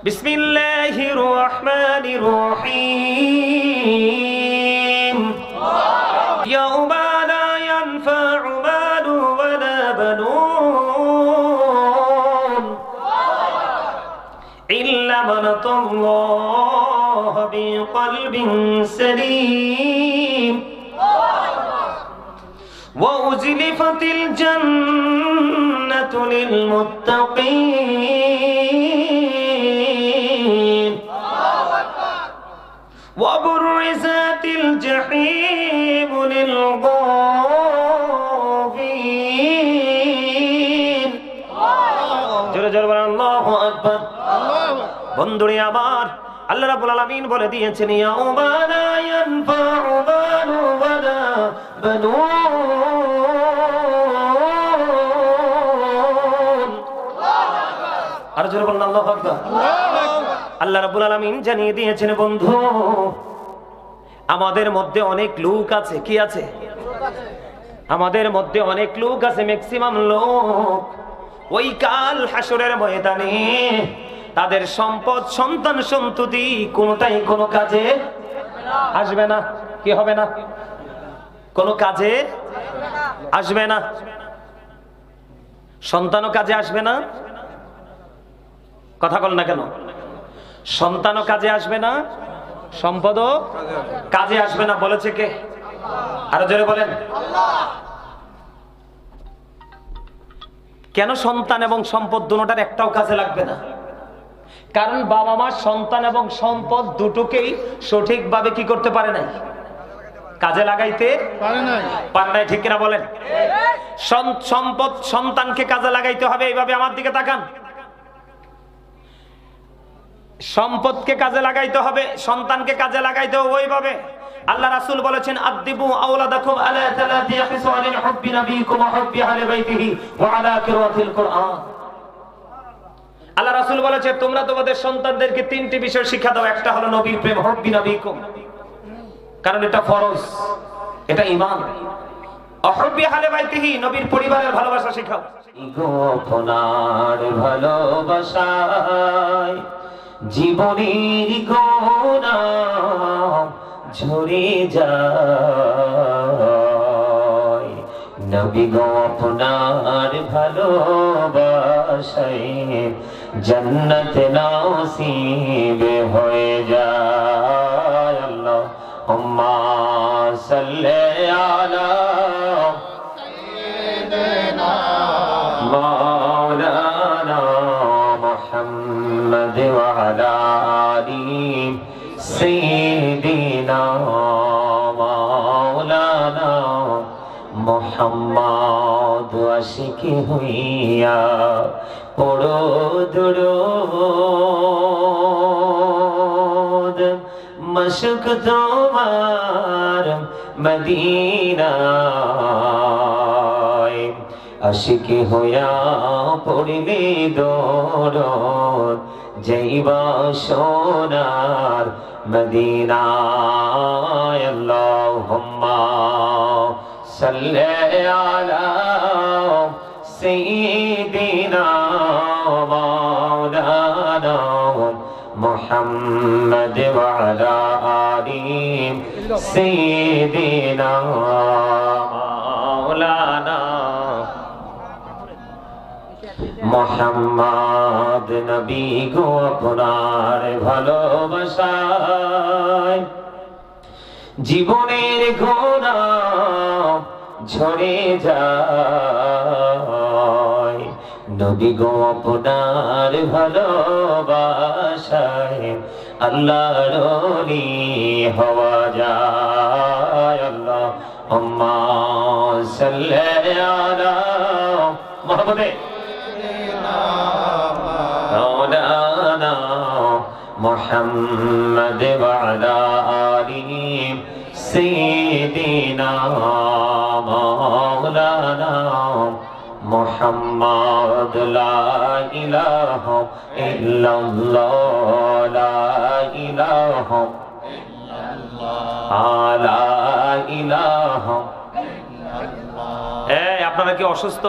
বিসমিল্লাহির রহমানির রহিম। ইয়াউমা লা ইয়ানফা'ু মালু ওয়ালা বানুন ইল্লা মান আতাল্লাহা বিকলবিন সালিম ওয়া উযলিফাতিল জান্নাতু লিল মুত্তাকিন ওয়া বুররিজাতিল জাহিম লিল গাফিল। জোরে জোরে বলেন আল্লাহু আকবার। বন্ধুরে আমার, আল্লাহ রাব্বুল আলামিন বলে দিয়েছেন ইয়াউমা লা ইয়ানফা'ু মালু ওয়ালা বানুন। আর জোরে বলেন আল্লাহু আকবার। আল্লাহ রাব্বুল আলামিন জানিয়ে দিয়েছেন বন্ধু, আমাদের মধ্যে অনেক লোক আছে। কি আছে? আমাদের মধ্যে অনেক লোক আছে, ম্যাক্সিমাম লোক ওই কাল হাসরের ময়দানে তাদের সম্পদ, সন্তান, সন্ততি কোনটাই কোনো কাজে আসবে না। কি হবে না? কোনো কাজে আসবে না। সন্তানও কাজে আসবে না। কথা বল না কেন? সন্তানও কাজে আসবে না, সম্পদও কাজে আসবে না। বলেছে কে? আরো জোরে বলেন। কেন সন্তান এবং সম্পদ দুটোটার একটাও কাজে লাগবে না? কারণ বাবা মা সন্তান এবং সম্পদ দুটোকেই সঠিকভাবে কি করতে পারে নাই, কাজে লাগাইতে পারে নাই। ঠিক কিনা বলেন? সম্পদ সন্তানকে কাজে লাগাইতে হবে এইভাবে। আমার দিকে তাকান। সম্পদকে কাজে লাগাইতে হবে, সন্তানকে কাজে লাগাইতে হবে ওইভাবে। আল্লাহ রাসূল বলেছেন আদিবু আওলাদাকুম আলা তালাতি খিসালিন হুব্বি নবিয়িকুম ওয়া হুব্বি আহলি বাইতিহি ওয়া আলা কিরাতিল কুরআন। আল্লাহ রাসূল বলেছে তোমরা তোমাদের সন্তানদেরকে তিনটি বিষয় শিক্ষা দাও। একটা হলো নবীর প্রেম, হুব্বি নবিয়িকুম, কারণ এটা ফরজ, এটা ঈমান। হুব্বি আহলি বাইতিহি, নবীর পরিবারের ভালোবাসা শেখাও। গোপনার ভালোবাসায় জীবনের গোনা ঝরে যায়, নবী গো আপনার ভালোবাসায় জান্নাত নসিব হয়ে যায়। আল্লাহুম্মা সাল্লি আলা সাইয়্যিদিনা মাওলানা মুহাম্মদ ওয়া আলা আলি সাইয়্যিদিনা মাওলানা মুহাম্মদ। আশিকি হইয়া পড়ো দুরূদ, মশক তোমার মদিনায়। আশিকি হইয়া পড়িবে দরুদ, যাইবা সোনার মদিনায়। আল্লাহুম্মা সাল্লি আলা সাইয়্যিদিনা মাওলানা মুহাম্মদ ওয়া আলা আলি সাইয়্যিদিনা মাওলানা মুহাম্মদ। নবী গো আপনার ভালোবাসায় জীবনের গোনা ঝরে যায়, নবী গো আপনার ভালোবাসায় আল্লাহর ওলি হওয়া যায়। আল্লাহুম্মা সাল্লি আলা মুহাম্মাদে মাওলানা মুহাম্মদ ওয়া আলা আলি সাইয়্যিদিনা মাওলানা মুহাম্মদ। লা ইলাহা ইল্লাল্লাহ, লা ইলাহা ইল্লাল্লাহ, লা ইলাহা ইল্লাল্লাহ। এই আপনারা কি অসুস্থ?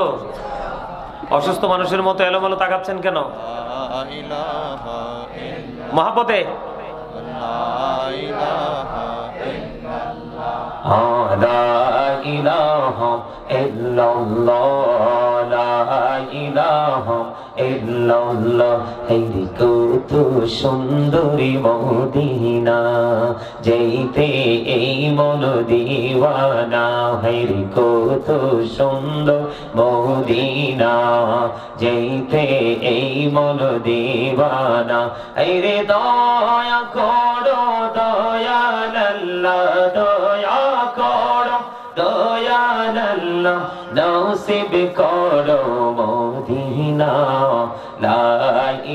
অসুস্থ মানুষের মতো এলোমেলো তাকাচ্ছেন কেন? লা ইলাহা মহাব্বতে লা ইলাহা ইল্লাল্লাহ লা ইলাহা ইল্লাল্লাহ হেরি কত সুন্দরী মদিনা যেতে এই মন দিওয়ানা হেরি কত সুন্দর মদিনা যেতে এই মন দিওয়ানা হেরে দয়া করো দয়াল আল্লাহ দয়া করো দয়াল আল্লাহ নসিব করো মদিনা লা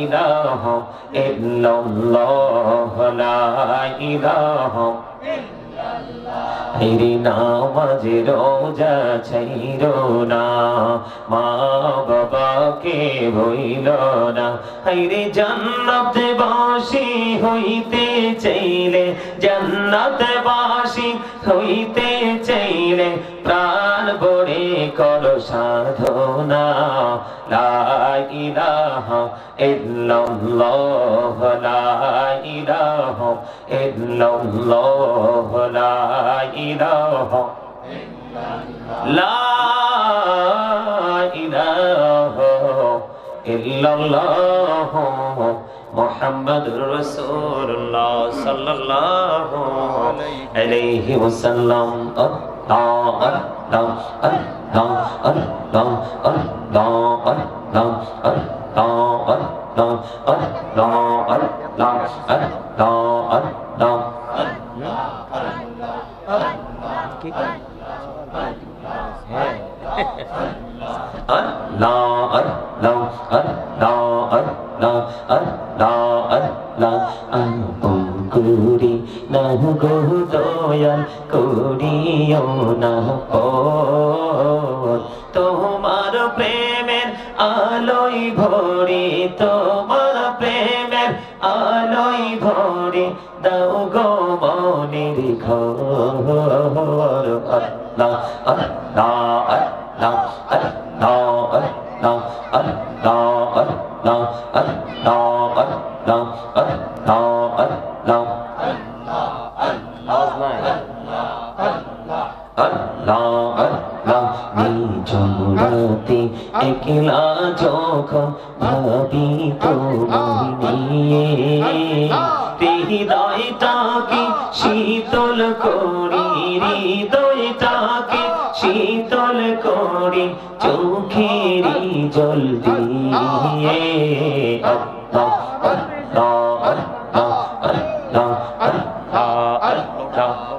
ইলাহা ইল্লাল্লাহ লা ইলাহা হেরি নামাজ রোজা ছাইরো না মা বাবাকে ভুইল না হেরি জান্নাত বাসী হইতে চাইলে জান্নাত বাসী হইতে চাইলে প্রাণ ভরে করো সাধনা লা ইলাহা ইল্লাল্লাহ লা ইলাহা ইল্লাল্লাহ লা ইলাহা লা ইলাহা ইল্লাল্লাহ মুহাম্মাদুর রাসূলুল্লাহ সাল্লাল্লাহু আলাইহি ওয়াসাল্লাম আল্লাহ আল্লাহ আল্লাহ আল্লাহ আল্লাহ আল্লাহ আল্লাহ আল্লাহ আল্লাহ আল্লাহ করি না গো দয়াল করিও না তোমার প্রেমের আলোই ভরে তোমার প্রেমের আলোই ভরে দাও গো মনের ঘর আল্লাহ আল্লাহ আল্লাহ আল্লাহ আল্লাহ আল্লাহ আল্লাহ আল্লাহ আল্লাহ আল্লাহ আল্লাহ নিঝুমরাতে একলা যখন ভাবি তোমায় নিয়ে হৃদয়টাকে শীতল করি হৃদয়টাকে শীতল করি চোখেরই জল দিয়ে আল্লাহ আল্লাহ আল্লাহ আল্লাহ আল্লাহ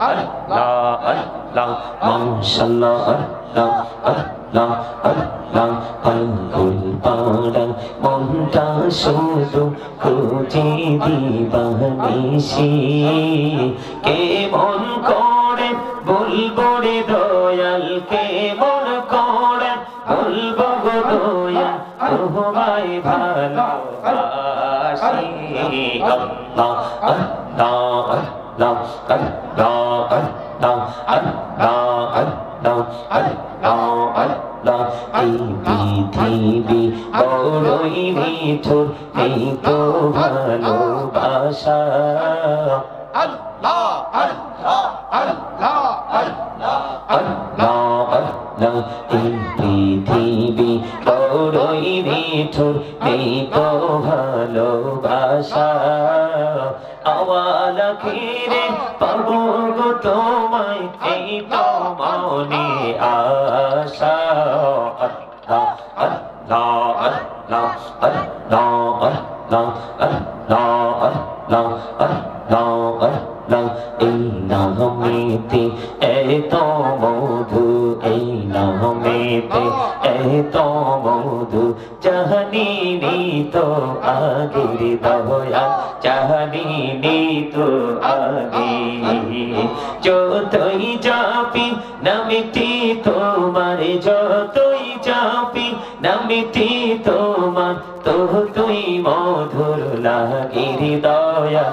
আল্লাহ আল্লাহ মাশাআল্লাহ আল্লাহ আল্লাহ আল্লাহ পাগল পাড়া মনটা শুধু খুঁজে দিবানিশি কেমন করে বলবো রে দয়াল কেমন করে বলবো গো দয়াল তোমায় ভালোবাসি আল্লাহ আল্লাহ আল্লাহ আল্লাহ আল্লাহ আল্লাহ আল্লাহ আল্লাহ এই পৃথিবী বড়ই নিঠুর এই তো ভালোবাসা আল্লাহ আল্লাহ আল্লাহ আল্লাহ আল্লাহ আল্লাহ এই পৃথিবী বড়ই নিঠুর এই তো ভালোবাসা আওয়ালা ঘিরে পাবো গো তোমায় এই তো মনে আশা আল্লাহ আল্লাহ আল্লাহ আল্লাহ আল্লাহ আল্লাহ আল্লাহ আল্লাহ আল্লাহ এই নামেতে এত মধু এই নামেতে এত মধু জাহানিনি তো আগের দয়া জাহানিনি তো আগে যতই যাবি নামটি তোমার যতই যাবি নামটি তোমার তুই মধুর লাগে হৃদয়া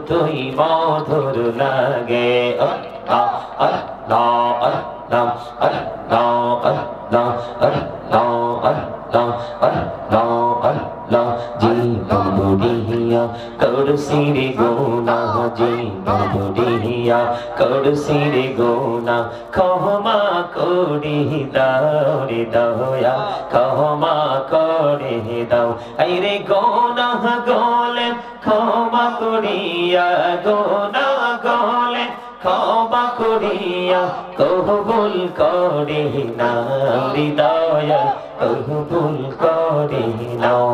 তুই মধুর লাগে আল্লাহ আল্লাহ আল্লাহ আল্লাহ আল্লাহ আল্লাহ আল্লাহ আল্লাহ আল্লাহ জীবন বুড়িয়া করছি রে গুনাহ জীবন বুড়িয়া করছি রে গুনাহ ক্ষমা করে দাও রে দয়া ক্ষমা করে দাও এই রে গুনাহ গলে ক্ষমা করিয়া গুনাহ গলে ক্ষমা করিয়া কবুল করে নাও হৃদয় কবুল করে নাও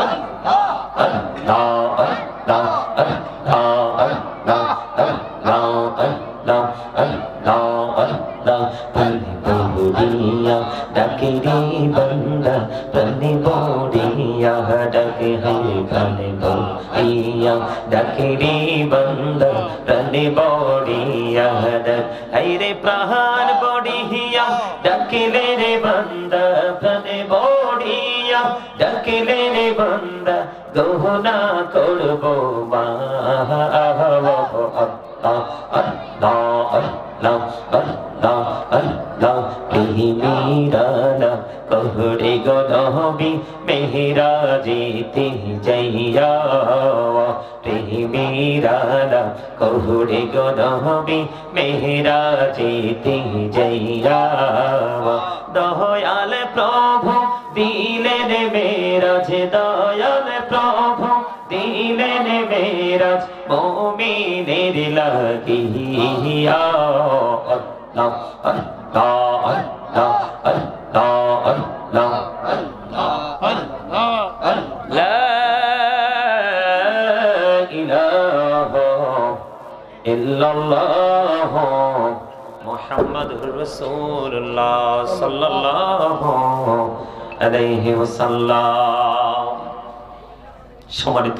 আল্লাহ আল্লাহ আল্লাহ আল্লাহ আল্লাহ আল্লাহ আল্লাহ আল্লাহ প্রাণে বড়িয়া ডাকে রে বান্দা প্রাণে বড়িয়া ডাকে হায় প্রাণে বড়িয়া ডাকে রে বান্দা প্রাণে বড়িয়া হায় রে প্রাণ বড়িয়া ডাকিলে রে বান্দা প্রাণে বড়িয়া ডাকিলে রে বান্দা গহনা করবো মা আল্লাহ আল্লাহ আল্লাহ আল্লাহ প্রেমীরানা কহরে গনবি মেহরা যেতে যাইয়া প্রেমীরানা কহরে গনবি মেহরা যেতে যাইয়া দয়াল প্রভু দিলেন মেরাজ দয়াল প্রভু দিলেন মেরাজ মুমিনের লাগিয়া আল্লাহ আল্লাহ আল্লাহ আল্লাহ আল্লাহ আল্লাহ লা ইলাহা ইল্লাল্লাহ মুহাম্মাদুর রাসূলুল্লাহ সাল্লাল্লাহু আলাইহি ওয়াসাল্লাম। সম্মানিত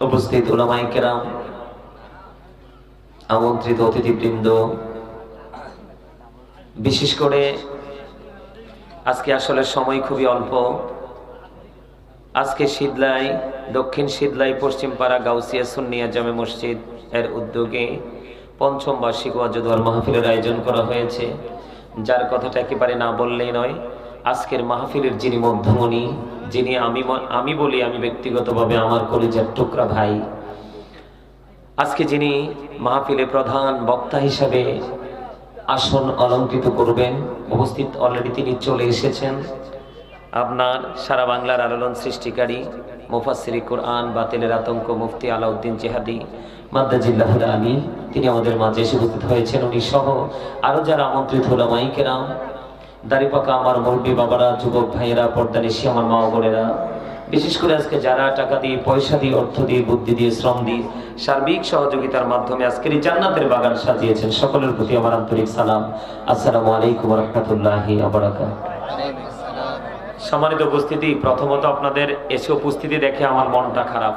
উপস্থিত উলামায়ে কেরাম, আমন্ত্রিত অতিথিবৃন্দ, বিশেষ করে আজকে আসলে সময় খুবই অল্প। আজকে শীতলাই, দক্ষিণ শীতলাই পশ্চিমপাড়া গাউসিয়া সুন্নিয়া জামে মসজিদ এর উদ্যোগে পঞ্চম বার্ষিক ওয়াজ ওয়াল মাহফিলের আয়োজন করা হয়েছে, যার কথাটা একেবারে না বললেই নয়। আজকের মাহফিলের যিনি মধ্যমণি, যিনি আমি বলি আমি ব্যক্তিগতভাবে আমার কলিজার টুকরা ভাই, আজকে যিনি মাহফিলে প্রধান বক্তা হিসাবে আসন অলঙ্কৃত করবেন, উপস্থিত অলরেডি তিনি চলে এসেছেন। আপনার সারা বাংলার আলোড়ন সৃষ্টিকারী মুফাসসিরে কোরআন বাতিলের আতঙ্ক মুফতি আলাউদ্দিন জিহাদি মাদ্দাজিল্লাহুল আলী, তিনি আমাদের মাঝে এসে উপস্থিত হয়েছেন। উনি সহ আরো যারা আমন্ত্রিত উলামায়ে কেরাম, দাড়িপাকা আমার মুরব্বী বাবারা, যুবক ভাইয়েরা, পর্দানিশী আমার মা বোনেরা, বিশেষ করে আজকে যারা টাকা দিয়ে, পয়সা দিয়ে, অর্থ দিয়ে, বুদ্ধি দিয়ে, শ্রম দিয়ে, সার্বিক সহযোগিতার মাধ্যমে আজকের এই জান্নাতের বাগান সাজিয়েছেন, সকলের প্রতি আমার আন্তরিক সালাম। আসসালামু আলাইকুম ওয়া রাহমাতুল্লাহি ওয়া বারাকাতুহু। সম্মানিত উপস্থিতি, প্রথমত আপনাদের এসে উপস্থিতি দেখে আমার মনটা খারাপ।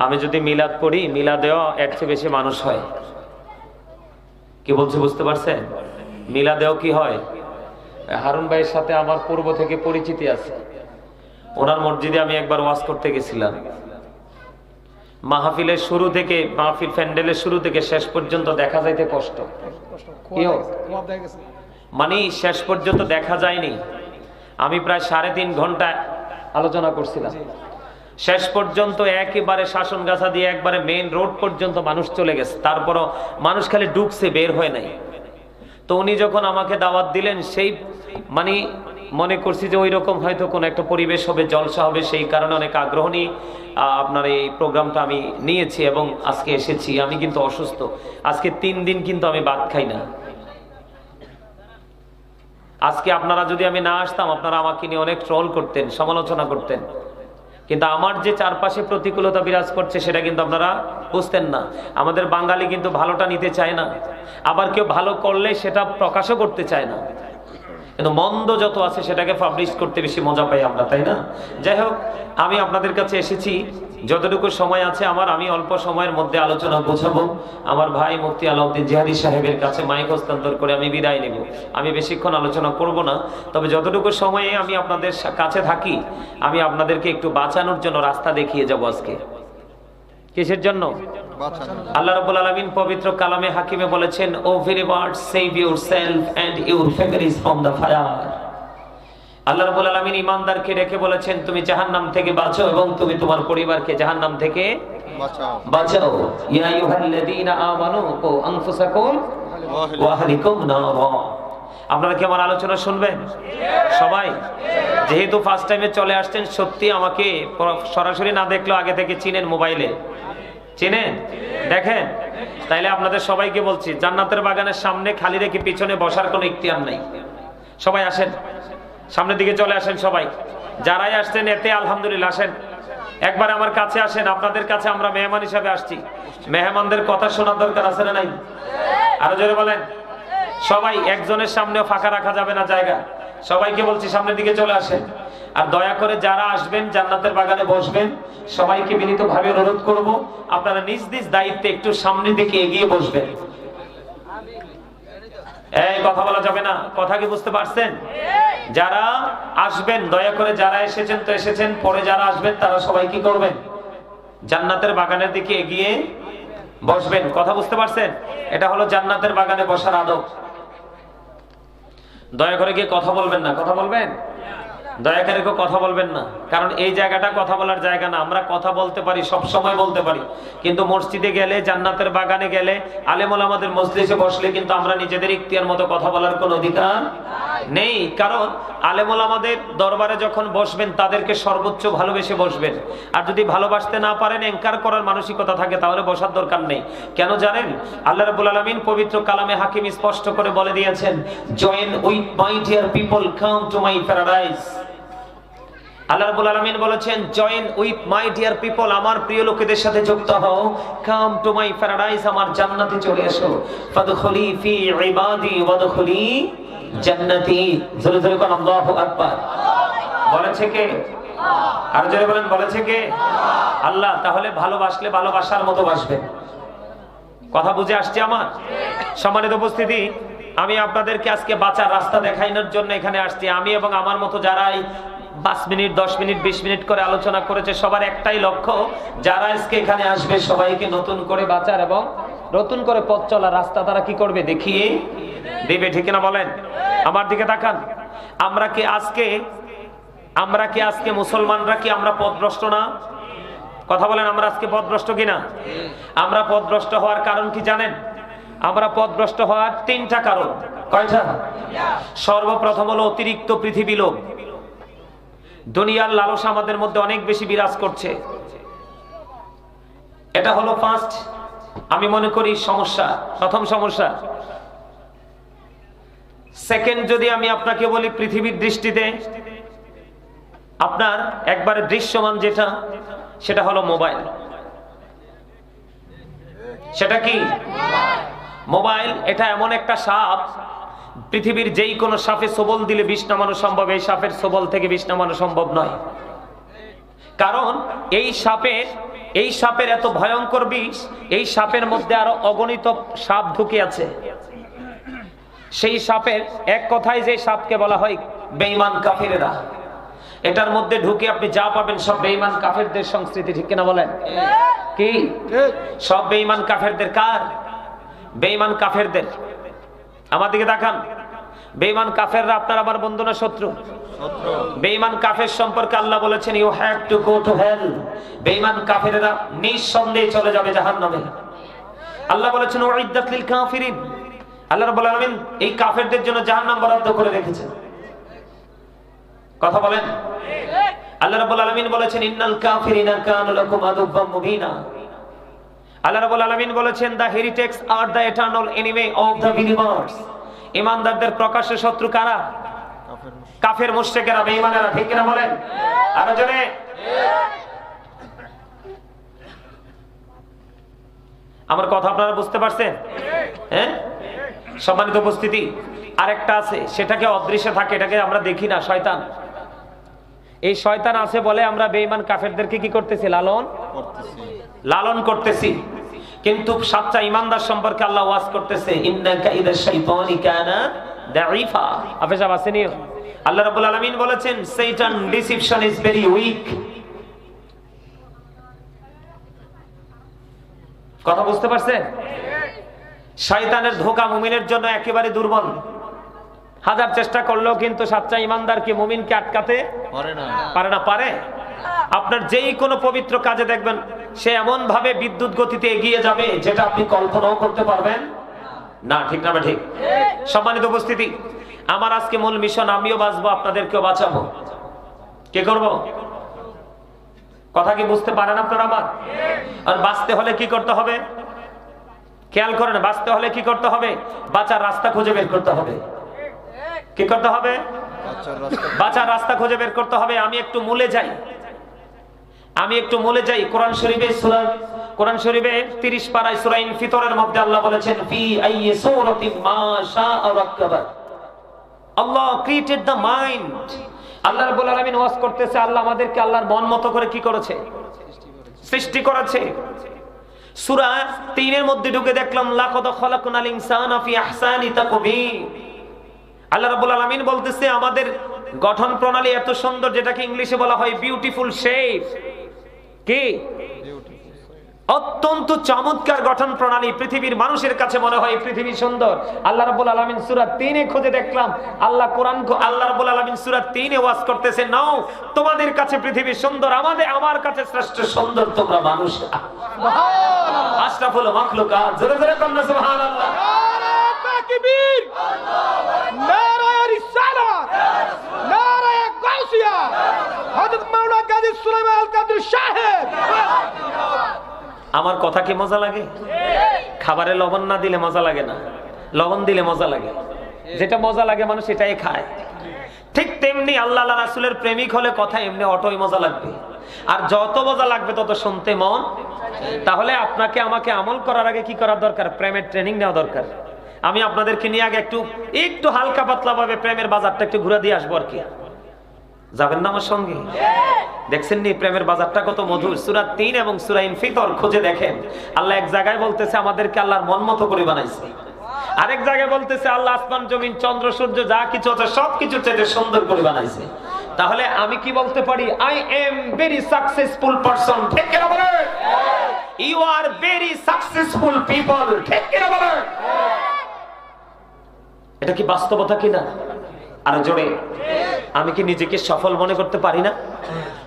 আমি যদি মিলাদ পড়ি, মিলাদেও এর চেয়ে বেশি মানুষ হয়। কি বলছে বুঝতে পারছেন? মিলাদেও কি হয়? হারুন ভাইয়ের সাথে আমার পূর্ব থেকে পরিচিতি আছে। ওনার মসজিদে আমি একবার ওয়াজ করতে গেছিলাম। মাহফিলের শুরু থেকে, মাহফিল প্যান্ডেলের শুরু থেকে শেষ পর্যন্ত দেখা যাইতে কষ্ট। মানে শেষ পর্যন্ত দেখা যায়নি। আমি প্রায় 3.5 ঘন্টা আলোচনা করছিলাম। শেষ পর্যন্ত একেবারে শাসনগাছা দিয়ে একবারে মেইন রোড পর্যন্ত মানুষ চলে গেছে, তারপরও মানুষ খালি ঢুকছে, বের হয় নাই। তো উনি যখন আমাকে দাওয়াত দিলেন, সেই মানে মনে করছি যে ওই রকম হয়তো কোনো একটা পরিবেশ হবে, জলসা হবে, সেই কারণে অনেক আগ্রহ নিয়ে আপনার এই প্রোগ্রামটা আমি নিয়েছি এবং আজকে এসেছি। আমি কিন্তু অসুস্থ, আজকে 3 দিন কিন্তু আমি ভাত খাই না। আজকে আপনারা যদি আমি না আসতাম, আপনারা আমাকে নিয়ে অনেক ট্রল করতেন, সমালোচনা করতেন, কিন্তু আমার যে চারপাশে প্রতিকূলতা বিরাজ করছে সেটা কিন্তু আপনারা বুঝতেন না। আমাদের বাঙালি কিন্তু ভালোটা নিতে চায় না, আবার কেউ ভালো করলে সেটা প্রকাশও করতে চায় না, কিন্তু মন্দ যত আছে সেটাকে পাবলিশ করতে বেশি মজা পাই আমরা, তাই না? যাই হোক, আমি আপনাদের কাছে এসেছি, যতটুকু সময় আছে আমার, আমি অল্প সময়ের মধ্যে আলোচনা বোঝাবো। আমার ভাই মুফতি আলাউদ্দিন জিহাদি সাহেবের কাছে মাইক হস্তান্তর করে আমি বিদায় নেব। আমি বেশিক্ষণ আলোচনা করব না, তবে যতটুকু সময়ে আমি আপনাদের কাছে থাকি, আমি আপনাদেরকে একটু বাঁচানোর জন্য রাস্তা দেখিয়ে যাব আজকে। কিসের জন্য? আল্লাহ রাব্বুল আলামিন পবিত্র কালামে হাকিমে বলেছেন, O very bird, save yourself and your families from the fire. আল্লাহ রাব্বুল আলামিন ঈমানদারকে রেখে বলেছেন তুমি জাহান্নাম থেকে বাঁচো এবং তুমি তোমার পরিবারকে জাহান্নাম থেকে বাঁচাও। ইয়া আইয়ুহাল্লাযীনা আমানু কু আনফুসাকুম ওয়া আহলিকুম নারা। আপনারা কি আমার আলোচনা শুনবেন সবাই? যেহেতু ফার্স্ট টাইমে চলে আসছেন, সত্যি আমাকে সরাসরি না দেখলেও আগে থেকে চিনেন, মোবাইলে চিনেন, দেখেন, তাইলে আপনাদের সবাইকে বলছি জান্নাতের বাগানের সামনে খালি রেখে পিছনে বসার কোনো ইখতিয়ার নাই। সবাই আসেন, সামনের দিকে চলে আসেন সবাই, যারাই আসছেন এতে আলহামদুলিল্লাহ। আসেন একবার আমার কাছে আসেন, আপনাদের কাছে আমরা মেহমান হিসাবে আসছি। মেহমানদের কথা শোনার দরকার আছে না নাই? আরো জোরে বলেন। সবাই, একজনের সামনেও ফাঁকা রাখা যাবে না জায়গা। সবাইকে বলছি সামনের দিকে চলে আসেন। আর দয়া করে যারা আসবেন জান্নাতের বাগানে বসবেন, সবাইকে বিনীতভাবে অনুরোধ করব আপনারা নিজ নিজ দায়িত্বে একটু সামনের দিকে এগিয়ে বসবেন। এই কথা বলা যাবে না, কথা কি বুঝতে পারছেন? যারা আসবেন দয়া করে, যারা এসেছেন তো এসেছেন, পরে যারা আসবেন তারা সবাই কি করবেন? জান্নাতের বাগানের দিকে এগিয়ে বসবেন। কথা বুঝতে পারছেন? এটা হলো জান্নাতের বাগানে বসার আদব। দয়া করে গিয়ে কথা বলবেন না, কথা বলবেন? দয়া করে কেউ কথা বলবেন না, কারণ এই জায়গাটা কথা বলার জায়গা না। আমরা কথা বলতে পারি, সব সময় বলতে পারি, কিন্তু মসজিদে গেলে, জান্নাতের বাগানে গেলে, আলেম ওলামাদের মজলিসে বসলে কিন্তু আমরা নিজেদের ইখতিয়ার মতো কথা বলার কোনো অধিকার নেই। কারণ আলেম ওলামাদের দরবারে যখন বসবেন তাদেরকে সর্বোচ্চ ভালোবেসে বসবেন। আর যদি ভালোবাসতে না পারেন, এনকার করার মানসিকতা থাকে, তাহলে বসার দরকার নেই। কেন জানেন? আল্লাহ রাব্বুল আলামিন পবিত্র কালামে হাকিম স্পষ্ট করে বলে দিয়েছেন, join with my dear people, come to my paradise. আল্লাহ রাব্বুল আলামিন বলেছেন, join with my dear people, আমার প্রিয় লোকেদের সাথে যুক্ত হও। কাম টু মাই প্যারাডাইস, আমার জান্নাতে চলে এসো। ফাদখুলি ফি ইবাদি ওয়াদখুলি জান্নাতি। জোরে জোরে বলেন আল্লাহু আকবার। বলেছে কে? আর জোরে বলেন, বলেছে কে? আল্লাহ। তাহলে ভালোবাসলে ভালোবাসার মতো বাসবেন। কথা বুঝে আসছে আমার? সম্মানিত উপস্থিতি, আমি আপনাদেরকে আজকে বাঁচার রাস্তা দেখানোর জন্য এখানে আসছি। আমি এবং আমার মতো যারাই 5 মিনিট 10 মিনিট 20 মিনিট করে আলোচনা করেছে, সবার একটাই লক্ষ্য, যারা আজকে এখানে আসবে সবাইকে নতুন করে বাঁচার এবং নতুন করে পথ চলার রাস্তা তারা কি করবে? দেখিয়ে দেবে। ঠিক না বলেন? আমার দিকে তাকান। আমরা কি আজকে মুসলমানরা কি আমরা পথভ্রষ্ট না? কথা বলেন, আমরা আজকে পথভ্রষ্ট কিনা? আমরা পথভ্রষ্ট হওয়ার কারণ কি জানেন? আমরা পথভ্রষ্ট হওয়ার 3টা কারণ। কয়টা? সর্বপ্রথম হলো অতিরিক্ত পৃথিবী লোভ। দুনিয়ার লালসা আমাদের মধ্যে অনেক বেশি বিরাজ করছে। এটা হলো ফার্স্ট, আমি মনে করি সমস্যা, প্রথম সমস্যা। সেকেন্ড, যদি আমি আপনাকে বলি পৃথিবীর দৃষ্টিতে আপনার একবারে দৃশ্যমান যেটা, সেটা হলো মোবাইল। সেটা কি? মোবাইল। এটা এমন একটা সাপ, পৃথিবীর যেই কোনো সাপে সবল দিলে বিষ নামানো সম্ভব, এই সাপের সবল থেকে বিষ নামানো সম্ভব নয়। কারণ এই সাপের এত ভয়ঙ্কর বিষ, এই সাপের মধ্যে আরো অগণিত সাপ ঢুকে আছে। সেই সাপের এক কথায় যে সাপকে বলা হয় বেঈমান কাফেরেরা। এটার মধ্যে ঢুকে আপনি যা পাবেন সব বেঈমান কাফেরদের সংস্কৃতি। ঠিক কিনা বলেন? কি সব বেঈমান কাফেরদের? কার? বেঈমান কাফেরদের। আমার দিকে তাকান। বেঈমান কাফেররা আপনার আমার বন্ধু না শত্রু? বেঈমান কাফের সম্পর্কে আল্লাহ বলেছেন, you have to go to hell. বেঈমান কাফেররা নিঃসন্দেহে চলে যাবে জাহান্নামে। আল্লাহ বলেছেন উইদ্দাত লিল কাফিরিন। আল্লাহ রাব্বুল আলামিন এই কাফেরদের জন্য জাহান্নাম বরাদ্দ করে রেখেছেন। কথা বলেন। আল্লাহ রাব্বুল আলামিন বলেছেন, ইন্নাল কাফিরিনা কানু লাকুম আদুওয়াম মুবিনা। আল্লাহ রাব্বুল আলামিন বলেছেন, the heretics are the eternal enemy of the believers. ঈমানদারদের প্রকাশ্য শত্রু কারা? কাফের মুশরিকেরা, বেঈমানেরা। ঠিক কিনা বলেন? আর জোরে। আমার কথা আপনারা বুঝতে পারছেন? হ্যাঁ, সম্মানিত উপস্থিতি, আরেকটা আছে, সেটাকে অদৃশ্যে থাকে, এটাকে আমরা দেখি না, শয়তান। এই শয়তান আছে বলে আমরা বেঈমান কাফেরদেরকে কি করতেছি? লালন করতেছি। কিন্তু সাচ্চা ইমানদার সম্পর্কে আল্লাহ ওয়াজ করতেছে, ইন্নাকা ইযা শাইতানি কানা দাঈফা। আপনি সব আসেনি? আল্লাহ রাব্বুল আলামিন বলেছেন, শয়তান ডিসিপশন ইজ ভেরি উইক। কথা বুঝতে পারছেন? শয়তানের ধোঁকা মুমিনের জন্য একেবারে দুর্বল। হাজার চেষ্টা করলেও কিন্তু সাচ্চা ইমানদারকে মুমিনকে আটকাতে পারে না। পারে আপনার যেই কোনো পবিত্র কাজে দেখবেন সে এমন ভাবে বিদ্যুৎ গতিতে এগিয়ে যাবে যেটা আপনি কল্পনাও করতে পারবেন না। ঠিক না ঠিক? সম্মানিত উপস্থিতি, আমার আজকে মূল মিশন, আমিও বাঁচবো, আপনাদেরকেও বাঁচাবো। কে করব? কথা কি বুঝতে পারেন আপনারা আমার? আর বাঁচতে হলে কি করতে হবে? খেয়াল করেন, বাঁচতে হলে কি করতে হবে? বাঁচার রাস্তা খুঁজে বের করতে হবে। কি করতে হবে? বাঁচার রাস্তা খুঁজে বের করতে হবে। আমি একটু মূলে যাই। কোরআন শরীফে 30 পারায় সূরা ইনফিতরের মধ্যে আল্লাহ বলেছেন, ফি আইয়ি সূরাতিন মা শাআ রাক্কাবা। আল্লাহ ক্রিয়েটেড দ্য মাইন্ড। আল্লাহ রাব্বুল আলামিন ওয়াজ করতেছে, আল্লাহ আমাদেরকে আল্লাহর মন মতো করে কি করেছে? সৃষ্টি করেছে। সূরা 3 এর মধ্যে ঢুকে দেখলাম, লাকাদ খালাকনাল ইনসানা ফি আহসানি তাকবীর। আল্লাহ রাব্বুল আলামিন বলতেছে আমাদের গঠন প্রণালী এত সুন্দর, যেটাকে ইংলিশে বলা হয় বিউটিফুল শেপ। কি? অত্যন্ত চমৎকার গঠন প্রণালী। পৃথিবীর মানুষের কাছে মনে হয় পৃথিবী সুন্দর। আল্লাহ রাব্বুল আলামিন সূরা 3 এ খুঁজে দেখলাম, আল্লাহ রাব্বুল আলামিন সূরা 3 এ ওয়াজ করতেছে, নাও তোমাদের কাছে পৃথিবী সুন্দর, আমার কাছে শ্রেষ্ঠ সুন্দর তোমরা মানুষ। সুবহানাল্লাহ, আশরাফুল মাখলুকাত। জোরে জোরে বলুন সুবহানাল্লাহ। নারে তাকবীর, নারে রিসালাত, নারে গাউসিয়া, হযরত মাওলানা গাজী সুলাইমান আল কাদরি সাহেব। আমার কথা কি মজা লাগে? খাবারে লবণ না দিলে মজা লাগে না, লবণ দিলে মজা লাগে। যেটা মজা লাগে মানুষ সেটাই খায়। ঠিক তেমনি আল্লাহ রাসূলের প্রেমিক হলে কথা এমনি অটোই মজা লাগবে, আর যত মজা লাগবে তত শুনতে মন। তাহলে আপনাকে আমাকে আমল করার আগে কি করা দরকার? প্রেমের ট্রেনিং নেওয়া দরকার। আমি আপনাদেরকে নিয়ে আগে একটু হালকা পাতলা ভাবে প্রেমের বাজারটা একটু ঘুরে দিয়ে আসবো আর কি। যাবেন না আমার সঙ্গে? দেখছেন নি প্রেমের বাজারটা কত মধুর? সূরা 3 এবং সূরা ইনফিতর খুঁজে দেখেন। আল্লাহ এক জায়গায় বলতেছে আমাদেরকে আল্লাহর মন মতো করে বানাইছে, আরেক জায়গায় বলতেছে আল্লাহ আসমান জমিন চন্দ্র সূর্য যা কিছু আছে সবকিছু চেয়ে সুন্দর করে বানাইছে। তাহলে আমি কি বলতে পারি? I am very successful person. ঠিক কি না বলেন? You are very successful people. ঠিক কি না বলেন? এটা কি বাস্তবতা কিনা? আর জোরে, আমি কি নিজেকে সফল মনে করতে পারি না?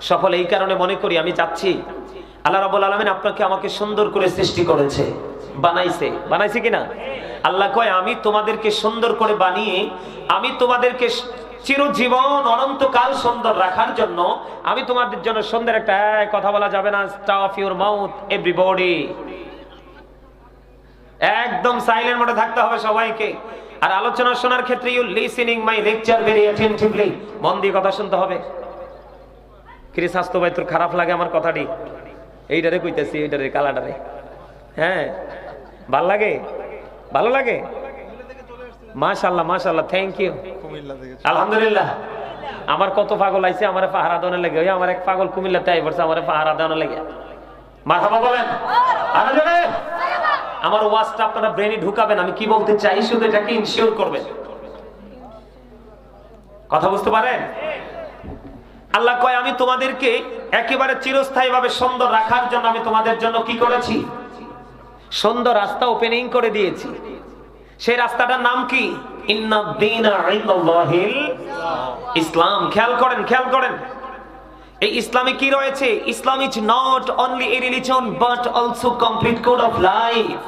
সফল এই কারণে মনে করি, আমি চাচ্ছি আল্লাহ রাব্বুল আলামিন আপনাকে আমাকে সুন্দর করে সৃষ্টি করেছে, বানাইছে কিনা? আল্লাহ কয় আমি তোমাদেরকে সুন্দর করে বানিয়ে আমি তোমাদেরকে চিরজীবন অনন্তকাল সুন্দর রাখার জন্য আমি তোমাদের জন্য সুন্দর একটা, কথা বলা যাবে না, স্টপ ইউর মাউথ এভরিবডি, একদম সাইলেন্ট মোডে থাকতে হবে সবাইকে। আর আলোচনা শোনার ক্ষেত্রে you listening my lecture very attentively, মন দিয়ে কথা শুনতে হবে। কি রে স্বাস্থ্য ভাই, তোর খারাপ লাগে আমার কথাটি? এইটারে কইতেছি, এইটারে কালাটারে। হ্যাঁ, ভাল লাগে, ভালো লাগে। মাশাআল্লাহ মাশাআল্লাহ, থ্যাংক ইউ, আলহামদুলিল্লাহ। আমার কত পাগল আইছে আমার পাহারা দেওয়ার লাগে। ওই আমার এক পাগল কুমিল্লাতে আই পড়ছে আমার পাহারা দেওয়ার লাগে। মারহাবা বলেন। আরে জোরে। আমার ওয়াজটা আপনারা ব্রেনে ঢুকাবেন, আমি কি বলতে চাই শুধু এটাকে ইনশিওর করবেন। কথা বুঝতে পারেন? আল্লাহ কয় আমি তোমাদেরকে একেবারে চিরস্থায়ী ভাবে সুন্দর রাখার জন্য আমি তোমাদের জন্য কি করেছি? সুন্দর রাস্তা ওপেনিং করে দিয়েছি। সেই রাস্তাটার নাম কি? ইন্নাদ-দীনা ইনদাল্লাহিল ইসলাম। খেয়াল করেন এই ইসলামে কি রয়েছে? Islam is not only a religion but also complete code of life.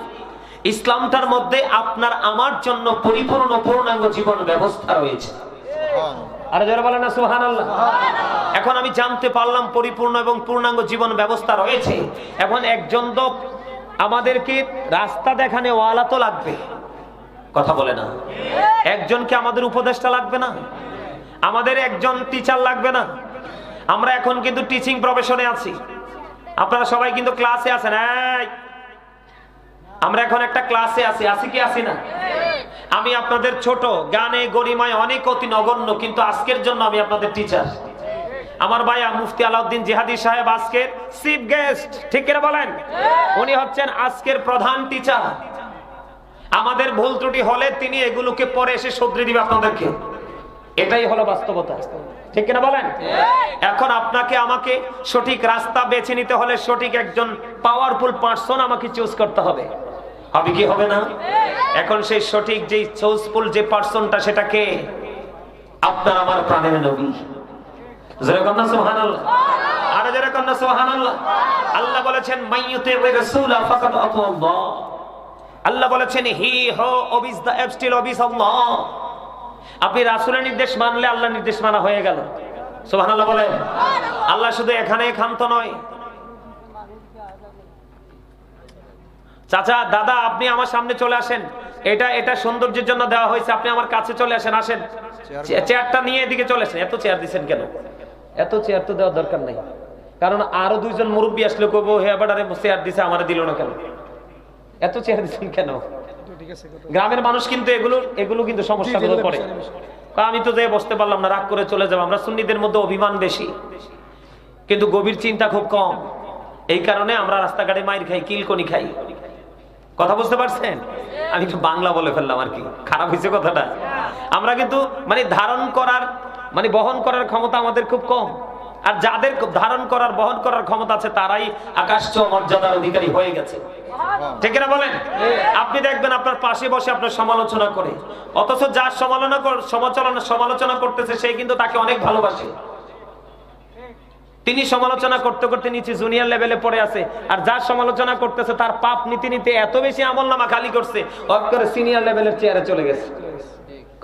ইসলামটার মধ্যে আপনার আমার জন্য পরিপূর্ণ পূর্ণাঙ্গ জীবন ব্যবস্থা রয়েছে। আরে যারা বলেন না সুবহানাল্লাহ। এখন আমি জানতে পারলাম পরিপূর্ণ এবং পূর্ণাঙ্গ জীবন ব্যবস্থা রয়েছে। এখন একজন তো আমাদেরকে রাস্তা দেখানে ওয়ালা তো লাগবে, কথা বলে না? একজনকে আমাদের উপদেষ্টা লাগবে না? আমাদের একজন টিচার লাগবে না? আমরা এখন কিন্তু টিচিং প্রফেশনে আছি, আপনারা সবাই কিন্তু ক্লাসে আছেন। আমরা এখন একটা ক্লাসে আছি কি আছি না? আমি আপনাদের ছোট, গানে গরিমায় অনেক অতি নগণ্য, কিন্তু আজকের জন্য আমি আপনাদের টিচার। আমার ভাইয়া মুফতি আলাউদ্দিন জিহাদি সাহেব আজকের চিফ গেস্ট। ঠিক কিনা বলেন? উনি হচ্ছেন আজকের প্রধান টিচার। আমাদের ভুল ত্রুটি হলে তিনি এগুলোকে পরে এসে শুধরে দিবে আপনাদেরকে। এটাই হলো বাস্তবতা। ঠিক কিনা বলেন? এখন আপনাকে আমাকে সঠিক রাস্তা বেছে নিতে হলে সঠিক একজন পাওয়ারফুল পারসন আমাকে চুজ করতে হবে। হবে কি হবে না? এখন সেই সঠিক যে চুজফুল যে পারসনটা, সেটা কে? আপনার আমার প্রাণের নবী। জোরে কন্না সুবহানাল্লাহ, আর জোরে কন্না সুবহানাল্লাহ। আল্লাহ বলেছেন মাইয়ুতির রাসূলা ফাকাদ আতাল্লাহ। আল্লাহ বলেছেন হি হো ওবিস দা এবস্টিল ওবিস আল্লাহ। আপনি রাসূলের নির্দেশ মানলে আল্লাহর নির্দেশ মানা হয়ে গেল। সুবহানাল্লাহ বলেন। আল্লাহ শুধু এখানে ক্ষান্ত নয়। চাচা, দাদা, আপনি আমার সামনে চলে আসেন। এটা সৌন্দর্যের জন্য দেওয়া হয়েছে, আপনি আমার কাছে চলে আসেন। আসেন, চেয়ারটা নিয়ে এদিকে চলে আসেন। এত চেয়ার দিচ্ছেন কেন? এত চেয়ার তো দেওয়ার দরকার নাই, কারণ আরো দুইজন মুরব্বী আসলে কইবো হে বাড়ারে চেয়ার দিছে, আমারে দিল না কেন? এত চেয়ার দিচ্ছেন কেন? গ্রামের মানুষ কিন্তু এগুলো কিন্তু সমস্যাগুলো পড়ে। আমি তো যে বসতে পারলাম না, রাগ করে চলে যাবো। আমরা সুন্নিদের মধ্যে অভিমান বেশি, কিন্তু গভীর চিন্তা খুব কম। এই কারণে আমরা রাস্তাঘাটে মাইর খাই, কিলকনি খাই। কথা বুঝতে পারছেন? আমি একটু বাংলা বলে ফেললাম আর কি, খারাপ হয়েছে কথাটা। আমরা কিন্তু ধারণ করার বহন করার ক্ষমতা আমাদের খুব কম। আর যাদের ধারণ করার বহন করার ক্ষমতা আছে তারাই আকাশ ছোঁয়া মর্যাদার অধিকারী হয়ে গেছে। ঠিক না বলেন? আপনি দেখবেন আপনার পাশে বসে আপনার সমালোচনা করে, অথচ যার সমালোচনা করতেছে সে কিন্তু তাকে অনেক ভালোবাসে। তিনি সমালোচনা করতে করতে নিচে জুনিয়র লেভেলে পড়ে আছে, আর যার সমালোচনা করতেছে তার পাপ নীতি নিতে এত বেশি আমলনামা খালি করছে, অক্ষরে সিনিয়র লেভেলের চেয়ারে চলে গেছে।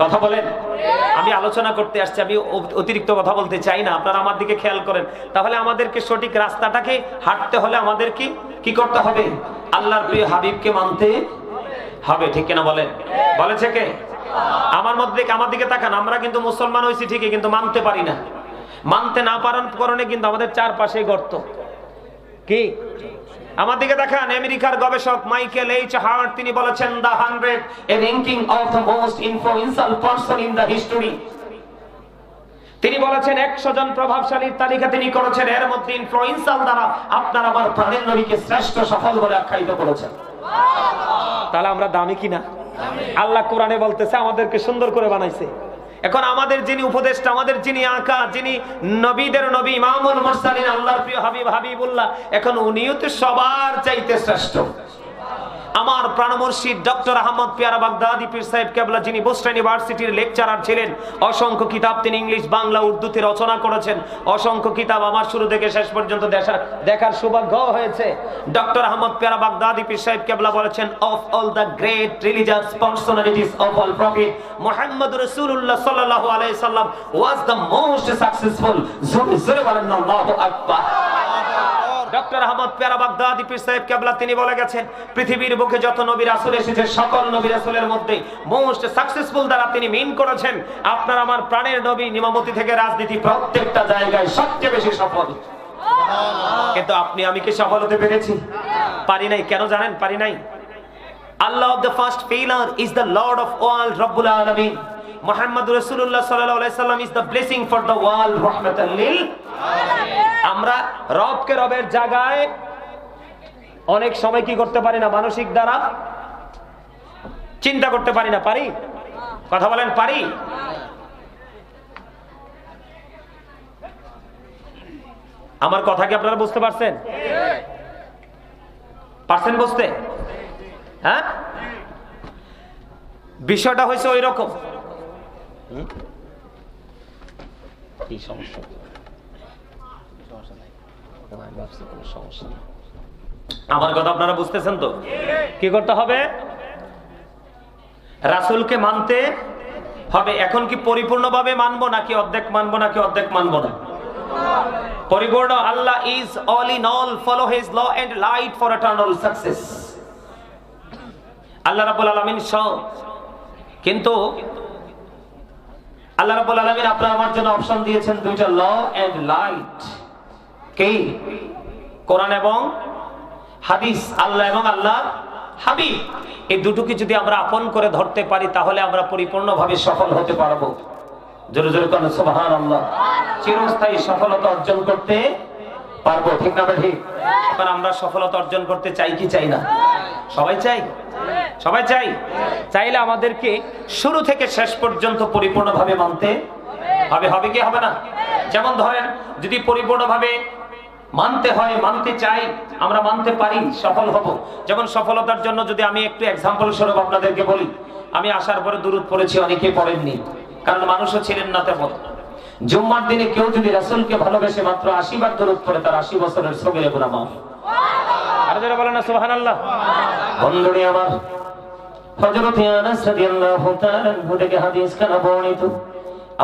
কথা বলেন। আমি আলোচনা করতে আসছি, আমি অতিরিক্ত কথা বলতে চাই না। আপনারা আমার দিকে খেয়াল করেন। তাহলে আমাদেরকে সঠিক রাস্তাটাকে হাঁটতে হলে আমাদের কি করতে হবে? আল্লাহর প্রিয় হাবিবকে মানতে হবে। ঠিক কিনা বলেন? বলেছে কে? আমার দিকে তাকান। আমরা কিন্তু মুসলমান হয়েছি ঠিকই, কিন্তু মানতে পারি না। মানতে না পারার কারণে কিন্তু আমাদের চারপাশে গর্ত। কি? আমার দিকে দেখান। আমেরিকার গবেষক মাইকেল এইচ হার্ট তিনি বলেছেন the 100 a ranking of the most influential person in the history। তিনি বলেছেন 100 জন প্রভাবশালীর তালিকা তিনি করেছেন, এর মধ্যে ইনফ্লুয়েন্সাল দ্বারা আপনার আমার প্রাণের নবীকে শ্রেষ্ঠ সফল বলে আখ্যায়িত করেছেন। তাহলে আমরা দামি কিনা? আল্লাহ কোরআনে বলতেছে আমাদেরকে সুন্দর করে বানাইছে। এখন আমাদের যিনি উপদেষ্টা, আমাদের যিনি আকা, যিনি নবীদের নবী, ইমামুল মুরসালিন, আল্লাহর প্রিয় হাবিব হাবিবুল্লাহ, এখন উনিও তো সবার চাইতে শ্রেষ্ঠ। আমার প্রাণমর্শিদ ডক্টর আহমদ পেয়ারা বাগদাদি পীর সাহেব কেবলা, যিনি বোস্টন ইউনিভার্সিটির লেকচারার ছিলেন, অসংখ্য কিতাব তিনি ইংলিশ, বাংলা, উর্দুতে রচনা করেছেন। অসংখ্য কিতাব আমার শুরু থেকে শেষ পর্যন্ত দেখার সৌভাগ্য হয়েছে। ডক্টর আহমদ পেয়ারা বাগদাদি পীর সাহেব কেবলা বলেছেন, of all the great religious personalities of all prophet মুহাম্মদ রাসূলুল্লাহ সাল্লাল্লাহু আলাইহি সাল্লাম ওয়াজ দ্য মোস্ট সাকসেসফুল। জোরে বলেন আল্লাহু আকবার। ডক্টর আহমদ পেয়ারা বাগদাদি পীর সাহেব কেবলা তিনি বলে গেছেন, পৃথিবীর বুকে যত নবী রাসূল এসেছে সকল নবী রাসূলের মধ্যে মোস্ট সাকসেসফুল দ্বারা তিনি মিন করেছেন আপনার আমার প্রাণের নবী, নিমামতি থেকে রাজনীতি প্রত্যেকটা জায়গায় সবচেয়ে বেশি সফল। কিন্তু আপনি আমি কি সফল হতে পেরেছি? পারি নাই। কেন জানেন পারি নাই? আল্লাহ of the first pillar is the lord of all, রব্বুল আলামিন। মুহাম্মদ রাসূলুল্লাহ সাল্লাল্লাহু আলাইহি সাল্লাম is the blessing for the world, রাহমাতাল লিল আলামিন। আমরা রবকে রবের জায়গায় অনেক সময় কি করতে পারি না? মানসিক দ্বারা চিন্তা করতে পারি না। পারি? কথা বলেন, পারি? আমার কথা কি আপনারা বুঝতে পারছেন? পারছেন বুঝতে? হ্যাঁ, বিষয়টা হয়েছে ওই রকম। কি সমস্যা? আমার কথা আপনারা বুঝতেছেন তো? কি করতে হবে? রাসূলকে মানতে হবে। এখন কি পরিপূর্ণভাবে মানবো নাকি অর্ধেক মানবো নাকি অর্ধেক মানবো না? পরিপূর্ণ। আল্লাহ is all in all, follow his law and light for eternal success. আল্লাহ রাব্বুল আলামিন সব, কিন্তু আল্লাহ রাব্বুল আলামিন আপনার আমার জন্য অপশন দিয়েছেন দুইটা, ল এন্ড লাইট। কি? কোরআন এবং হাদিস, আল্লাহ এবং আল্লাহ হাবিব। এই দুটোকে যদি আমরা আপন করে ধরতে পারি তাহলে আমরা পরিপূর্ণভাবে সফল হতে পারবো। জোরে জোরে বলেন সুবহানাল্লাহ। চিরস্থায়ী সফলতা অর্জন করতে পারবো। ঠিক না ঠিক? এবার আমরা সফলতা অর্জন করতে চাই কি চাই না? সবাই চাই। সবাই চাই। চাইলে আমাদেরকে শুরু থেকে শেষ পর্যন্ত পরিপূর্ণভাবে মানতে হবে। হবে কি হবে না? যেমন ধরেন, যদি পরিপূর্ণভাবে মানতে হয়, মানতে চাই, আমরা মানতে পারি, সফল হব। যেমন সফলতার জন্য যদি আমি একটু এক্সাম্পল স্বরূপ আপনাদেরকে বলি, আমি আসার পরে দুরূদ পড়েছি, অনেকে পড়েননি। কারণ মানুষও ছিলেন না তেমন। জুম্মার দিনে কেউ যদি রাসূলকে ভালোবেসে মাত্র 80 বার দরুদ পড়ে তার 80 বছরের সগীরা গুনাহ মাফ। আর যারা বলেন না সুবহানাল্লাহ। বন্ধুরে আমার, হযরত আনাস রাদিয়াল্লাহু তাআলা থেকে হাদিস কানা বর্ণিত,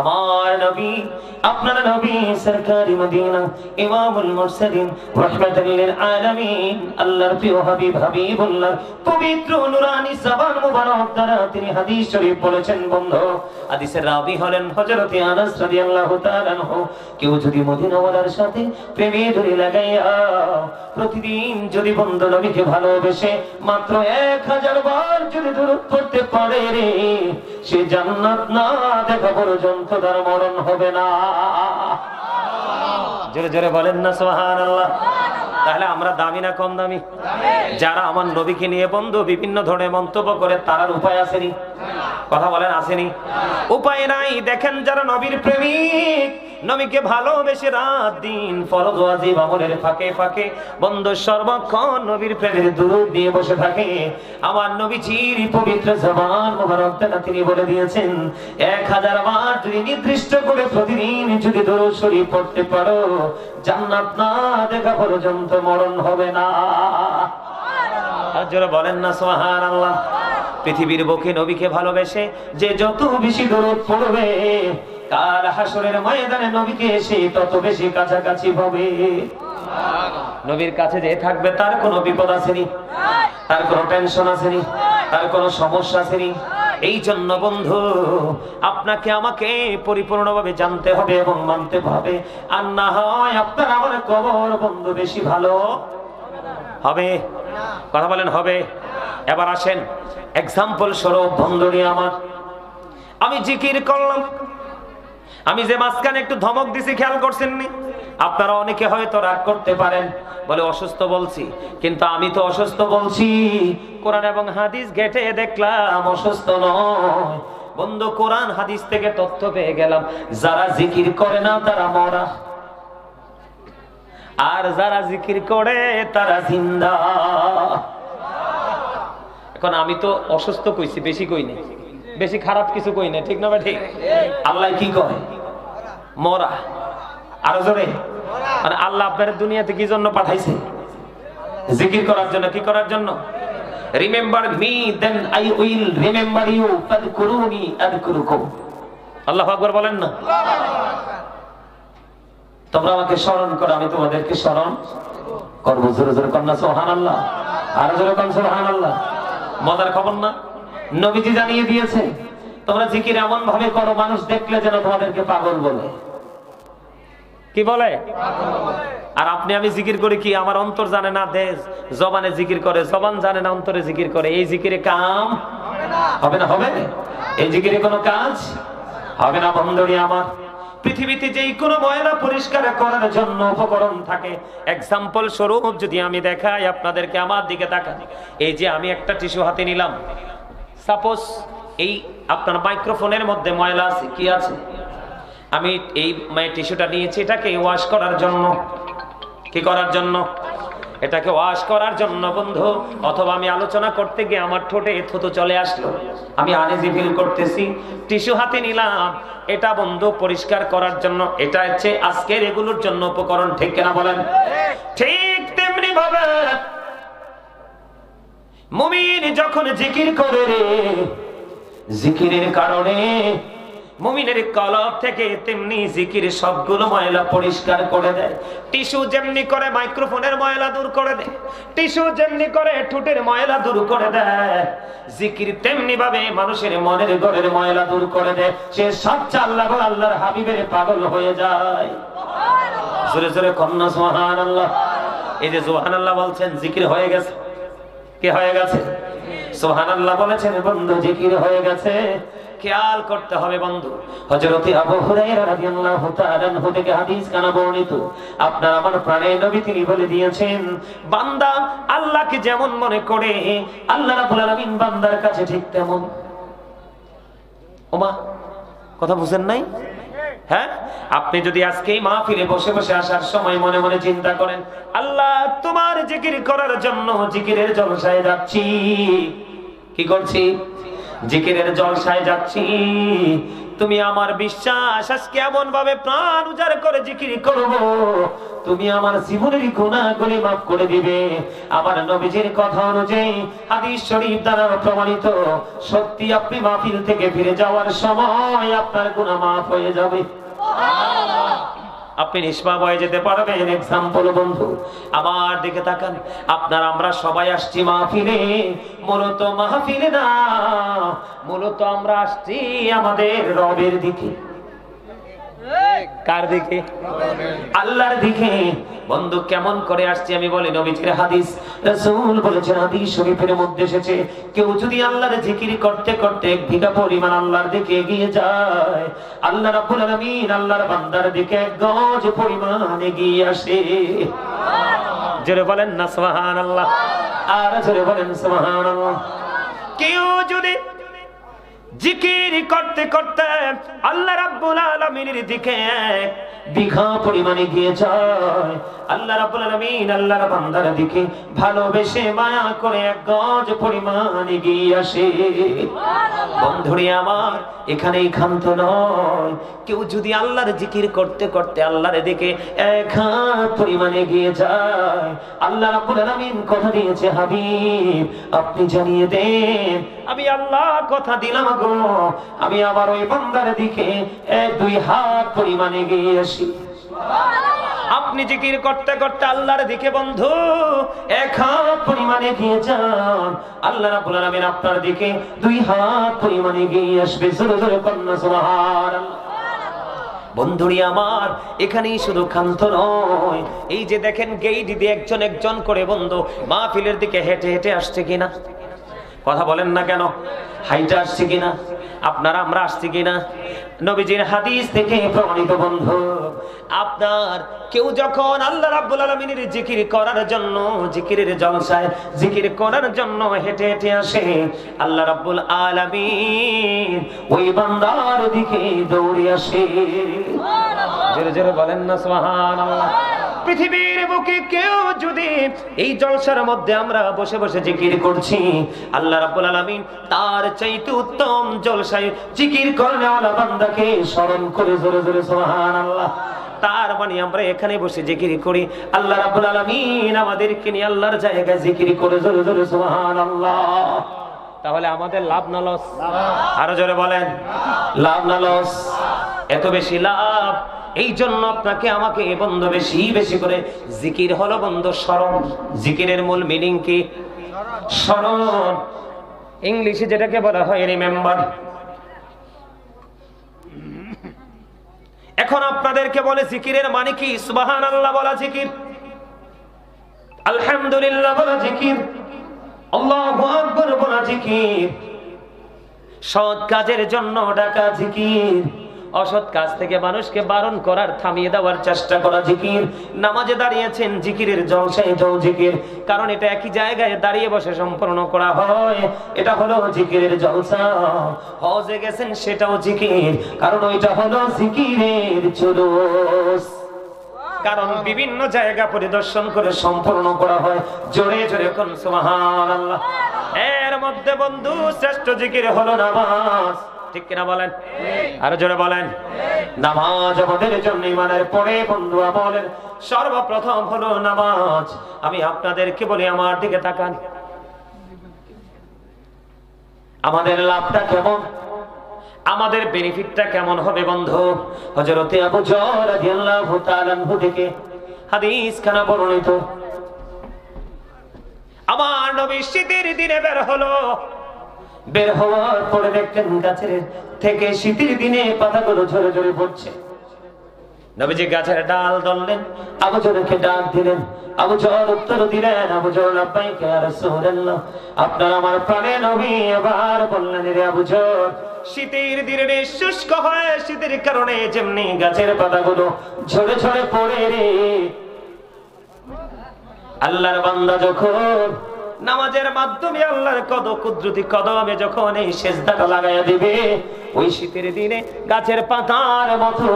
আমার নবী, আপনার নবী সরকারি মদিনা ইমামুল মুরসালিন রাহমাতুল লিল আলামিন, আল্লাহর প্রিয় হাবিব হাবিবুল্লাহ পবিত্র নূরানী জবান মুবারক দ্বারা তিনি হাদিস শরীফ বলেছেন। বন্ধু, হাদিসের রাবী হলেন হযরত আনাস রাদিয়াল্লাহু তাআলা আনহু। কেউ যদি মদিনাওয়ালার সাথে প্রেমে ধরে লাগাইয়া প্রতিদিন যদি বন্ধু নবীকে ভালোবেসে মাত্র 1000 বার যদি দরুদ পড়তে পারে রে, সে জান্নাত না দেখা পর্যন্ত তার মরণ হবে না। জোরে জোরে বলেন না সুবহানাল্লাহ। তাহলে আমরা দামি না কম দামি? যারা আমার নবীকে নিয়ে বন্ধু বিভিন্ন ধরনের মন্তব্য করে তার উপায় আসেনি? কথা বলেন আসেনি? উপায় নাই। দেখেন যারা নবীর প্রেমিক, নবীকে ভালোবেসে রাত দিন ফরজ ওয়াজিব আমলের ফাঁকে ফাঁকে বন্ধু সর্বক্ষণ নবীর প্রেমের দুরূদ দিয়ে বসে থাকে, আমার নবীজির পবিত্র জবান মুবারক দ্বারা তিনি বলে দিয়েছেন 1000 বার যদি নির্দিষ্ট করে প্রতিদিন যদি দরুদ শরীফ পড়তে পারো, জান্নাত না দেখা পর্যন্ত মরণ হবে না। আর যারা বলেন না সুবহানাল্লাহ। পৃথিবীর বুকে নবীকে ভালোবেসে যে যত বেশি দরুদ পড়বে, কাল হাসরের ময়দানে নবীকে এসে তত বেশি কাছাকাছি হবে। নবীর কাছে যে থাকবে তার কোনো বিপদ আসেনি, তার কোনো টেনশন আসেনি, তার কোনো সমস্যা আসেনি। এই জন্য বন্ধু আপনাকে আমাকে পরিপূর্ণভাবে জানতে হবে এবং মানতে হবে, আর না হয় আপনার আমার কবর বন্ধু বেশি ভালো হবে। কথা বলেন হবে? এবার আসেন এক্সাম্পল স্বরূপ বন্ধুরি আমার, আমি জিকির করলাম, আমি যে মাঝখানে একটু ধমক দিছি খেয়াল করছেন নি? আপনারা অনেকে হয়তো রাগ করতে পারেন, বলে অসুস্থ বলছি, কিন্তু আমি তো অসুস্থ বলছি কোরআন এবং হাদিস ঘেটে দেখলাম অসুস্থ নয় বন্ধু। কোরআন হাদিস থেকে তথ্য পেয়ে গেলাম যারা জিকির করে না তারা মরা, আর যারা জিকির করে তারা জিন্দা। এখন আমি তো অসুস্থ কইছি, বেশি কই নাই, বেশি খারাপ কিছু কই না, ঠিক না ভাই? ঠিক। আল্লাহ কি কয়? মরা। আরো জোরে। আর আল্লাহ আপনার দুনিয়াতে কি জন্য পাঠাইছে? জিকির করার জন্য। কি করার জন্য? Remember me then I will remember you, ফাযকুরুনি আযকুরুকুম। আল্লাহু আকবার বলেন না? তোমরা আমাকে স্মরণ করো, আমি তোমাদেরকে স্মরণ করব। জোরে জোরে কন্যা সুবহানাল্লাহ। আরো জোরে কন্যা সুবহানাল্লাহ। মজার খবর না? নবীজি জানিয়ে দিয়েছে তোমরা জিকির এমন ভাবে করো মানুষ দেখলে যেন তোমাদেরকে পাগল বলে। কি বলে? আর আপনি আমি জিকির করি কি? আমার অন্তর জানে না, দেশ জবানে জিকির করে, জবান জানে না, অন্তরে জিকির করে। এই জিকিরে কাম হবে না? হবে? এই জিকিরে কোনো কাজ হবে না বন্ধুরি আমার। পৃথিবীতে যেই কোনো ময়লা পরিষ্কার করার জন্য উপকরণ থাকে, এক্সাম্পল স্বরূপ যদি আমি দেখাই আপনাদেরকে, আমার দিকে তাকান। এই যে আমি একটা টিস্যু হাতে নিলাম, সাপোজ এই আপনার মাইক্রোফোনের মধ্যে ময়লা আছে, কি আছে? আমি এই টিস্যুটা নিয়েছি এটাকে ওয়াশ করার জন্য। কি করার জন্য? এটাকে ওয়াশ করার জন্য বন্ধু। অথবা আমি আলোচনা করতে গিয়ে আমার ঠোঁটে থুতু চলে আসলো, আমি আনইজি ফিল করতেছি, টিস্যু হাতে নিলাম, এটা বন্ধু পরিষ্কার করার জন্য। এটা হচ্ছে আজকের এগুলোর জন্য উপকরণ, ঠিক কিনা বলেন? ঠিক তেমনি ভাবে মুমিন যখন জিকির করে রে, জিকিরের কারণে মুমিনের কলব থেকে তেমনি জিকির সবগুলো ময়লা পরিষ্কার করে দেয়। টিস্যু যেমনি করে মাইক্রোফোনের ময়লা দূর করে দেয়, টিস্যু যেমনি করে ঠোঁটের ময়লা দূর করে দেয়, জিকির তেমনি ভাবে মানুষের মনের ঘরের ময়লা দূর করে দেয়। সে সচ্চা আল্লাহ আল্লাহর হাবিবের পাগল হয়ে যায়। জোরে জোরে কন্যা সুবহানাল্লাহ। এই যে সুবহানাল্লাহ বলছেন, জিকির হয়ে গেছে। কি হয়ে গেছে? সুবহানাল্লাহ বলেছেন বন্ধু, জিকির হয়ে গেছে। খেয়াল করতে হবে বন্ধু। হযরত আবু হুরায়রা রাদিয়াল্লাহু তাআলা আনহু থেকে হাদিস কানা বর্ণিত, আপনার আমার প্রাণের নবী তিনি বলে দিয়েছেন, বান্দা আল্লাহকে যেমন মনে করে আল্লাহ রাব্বুল আলামিন বান্দার কাছে ঠিক তেমন। ওমা, কথা বুঝেন নাই? হ্যাঁ, আপনি যদি আজকে এই মাহফিলে বসে বসে আসার সময় মনে মনে চিন্তা করেন, আল্লাহ তোমার জিকির করার জন্য জিকিরের জলসায় যাচ্ছি। কি করছি? জিকিরের জলসায় যাচ্ছি, তুমি আমার বিশ্বাস আজকে এমন ভাবে প্রাণ উজাড় করে জিকির করব, তুমি আমার জীবনের গুনাহগুলি মাফ করে দিবে। আমার নবীজির কথা অনুযায়ী হাদিস শরীফ দ্বারা প্রমাণিত, সত্যি আপনি মাহফিল থেকে ফিরে যাওয়ার সময় আপনার গুনাহ মাফ হয়ে যাবে। আপনি নিষ্পাপ হয়ে যেতে পারবেন। এক্সাম্পল বন্ধু আমার দিকে তাকান, আপনার আমরা সবাই আসছি মাহফিলে, মূলত মাহফিলে না, মূলত আমরা আসছি আমাদের রবের দিকে। কার দিকে? আল্লাহর দিকে। বন্ধু কেমন করে আসছি আমি বলি, নবীজির হাদিস, রাসূল বলেছেন, হাদিস শরীফের মধ্যে এসেছে, কেউ যদি আল্লাহর জিকির করতে করতে এক বিঘা পরিমাণ আল্লাহর দিকে এগিয়ে যায়, আল্লাহ রাব্বুল আলামিন আল্লাহর বান্দার দিকে এক গজ পরিমাণ এগিয়ে আসে। জোরে বলেন না সুবহানাল্লাহ, আর জোরে বলেন সুবহানাল্লাহ। কেউ যদি জিকির করতে করতে আল্লাহ রাব্বুল আলামিনের দিকে এক বিঘা পরিমাণে গিয়ে যায়, আল্লাহ রাব্বুল আলামিন আল্লাহর বান্দার দিকে ভালোবেসে মায়া করে এক গজ পরিমাণ এগিয়ে আসে। বন্ধুরে আমার, এখানেই ক্ষান্ত নয়, কেউ যদি আল্লাহর জিকির করতে করতে আল্লাহর দিকে এক হাত পরিমাণে এগিয়ে যায়, আল্লাহ রাব্বুল আলামিন কথা দিয়েছে, হাবিব আপনি জানিয়ে দেন, আমি আল্লাহ কথা দিলাম গো, আমি আবার ওই বান্দার দিকে দুই হাত পরিমাণে এগিয়ে আসি। আপনি জিকির করতে করতে আল্লাহর দিকে বন্ধু এক হাত পরিমাণে এগিয়ে যান, আল্লাহ রাব্বুল আলামিন আপনার দিকে দুই হাত পরিমাণে এগিয়ে আসবে। জোরে জোরে কন্যা সুবহানাল্লাহ। বন্ধুরি আমার, এখানেই শুধু ক্ষান্ত নয়, এই যে দেখেন গেইট দিয়ে একজন একজন করে বন্ধু মাহফিলের দিকে হেঁটে হেঁটে আসছে কিনা, কথা বলেন না কেন, হাইটা আসছে কিনা, আপনারা আমরা আসছি কিনা? নবীজির হাদিস থেকে প্রমাণিত বন্ধু, আপনার কেউ যখন আল্লাহ রাব্বুল আলামিনের জিকির করার জন্য, জিকিরের জলসায় জিকির করার জন্য হেঁটে হেঁটে আসে, আল্লাহ রাব্বুল আলামিন ওই বান্দার দিকে দৌড়ে আসে। জোরে জোরে বলেন না সুবহানাল্লাহ। পৃথিবীর বুকে কেউ যদি এই জলসার মধ্যে আমরা বসে বসে জিকির করছি, আল্লাহ রাব্বুল আলামিন তার চাইতে উত্তম জলসায় জিকির করেওয়ালা বান্দাকে স্মরণ করে। জোরে জোরে সুবহানাল্লাহ। তার মানে আমরা এখানে বসে জিকির করি, আল্লাহ রাব্বুল আলামিন আমাদেরকে নিয়ে আল্লাহর জায়গায় জিকির করে। জোরে জোরে সুবহানাল্লাহ। তাহলে আমাদের লাভ না লস? আরো জোরে বলেন, লাভ না লস? এত বেশি লাভ। এই জন্য আপনাকে আমাকে বন্ধু বেশি বেশি করে জিকির হলো বন্ধু স্মরণ। জিকিরের মূল মিনিং কি? স্মরণ। ইংলিশে যেটাকে বলা হয় রিমেম্বার। এখন আপনাদেরকে বলে জিকিরের মানে কি? সুবহানাল্লাহ বলা জিকির, আলহামদুলিল্লাহ বলা জিকির, আল্লাহু আকবার বলা জিকির, সৎ কাজের জন্য ডাকা জিকির, অসৎ কাজ থেকে মানুষকে বারণ করার, থামিয়ে দেওয়ার চেষ্টা করা জিকির। নামাজে দাঁড়িয়েছেন, জিকিরের জলসায় যাও জিকির, কারণ এটা একই জায়গায় দাঁড়িয়ে বসে সম্পূর্ণ করা হয়, এটা হলো জিকিরের জলসা। হজে গেছেন, সেটাও জিকির, কারণ ওইটা হলো জিকিরের জুলুস, কারণ বিভিন্ন জায়গা পরিদর্শন করে সম্পূর্ণ করা হয়। জোরে জোরে কোন সুবহানাল্লাহ। এর মধ্যে বন্ধু শ্রেষ্ঠ জিকির হলো নামাজ, ঠিক কিনা বলেন? আরো জোরে বলেন। নামাজ আমাদের জন্য ইমানের পরে বন্ধু বলেন সর্বপ্রথম হলো নামাজ। আমি আপনাদেরকে বলি, আমার দিকে তাকান, আমাদের লাভটা কেমন, আমাদের বেনিফিটটা কেমন হবে বন্ধু? হযরতে আবু যর রাদিয়াল্লাহু তাআলা আনহু থেকে হাদিস খানা বর্ণিত, আমার নবী শীতের দিনে বের হলো, বের হওয়ার পরে দেখলেন গাছের থেকে শীতের দিনে পাতাগুলো ঝরে ঝরে পড়ছে। নবীজি গাছের ডাল ধরলেন, আবু যরকে ডাক দিলেন, আবু যর উত্তর দিলেন, আবু যর লাব্বাইকা ইয়া রাসূলুল্লাহ, আপনার আমার প্রাণের নবী। আবার বললেন, রে আবু যর, শীতের দিনে শুষ্ক হয়, শীতের কারণে যেমনি গাছের পাতাগুলো ঝরে ঝরে পড়ে রে, আল্লাহর বান্দা যখন নামাজের মাধ্যমে আল্লাহর কুদরতি কদমে যখন এই সেজদাটা লাগাইয়া দিবে, ওই শীতের দিনে গাছের পাতার মতো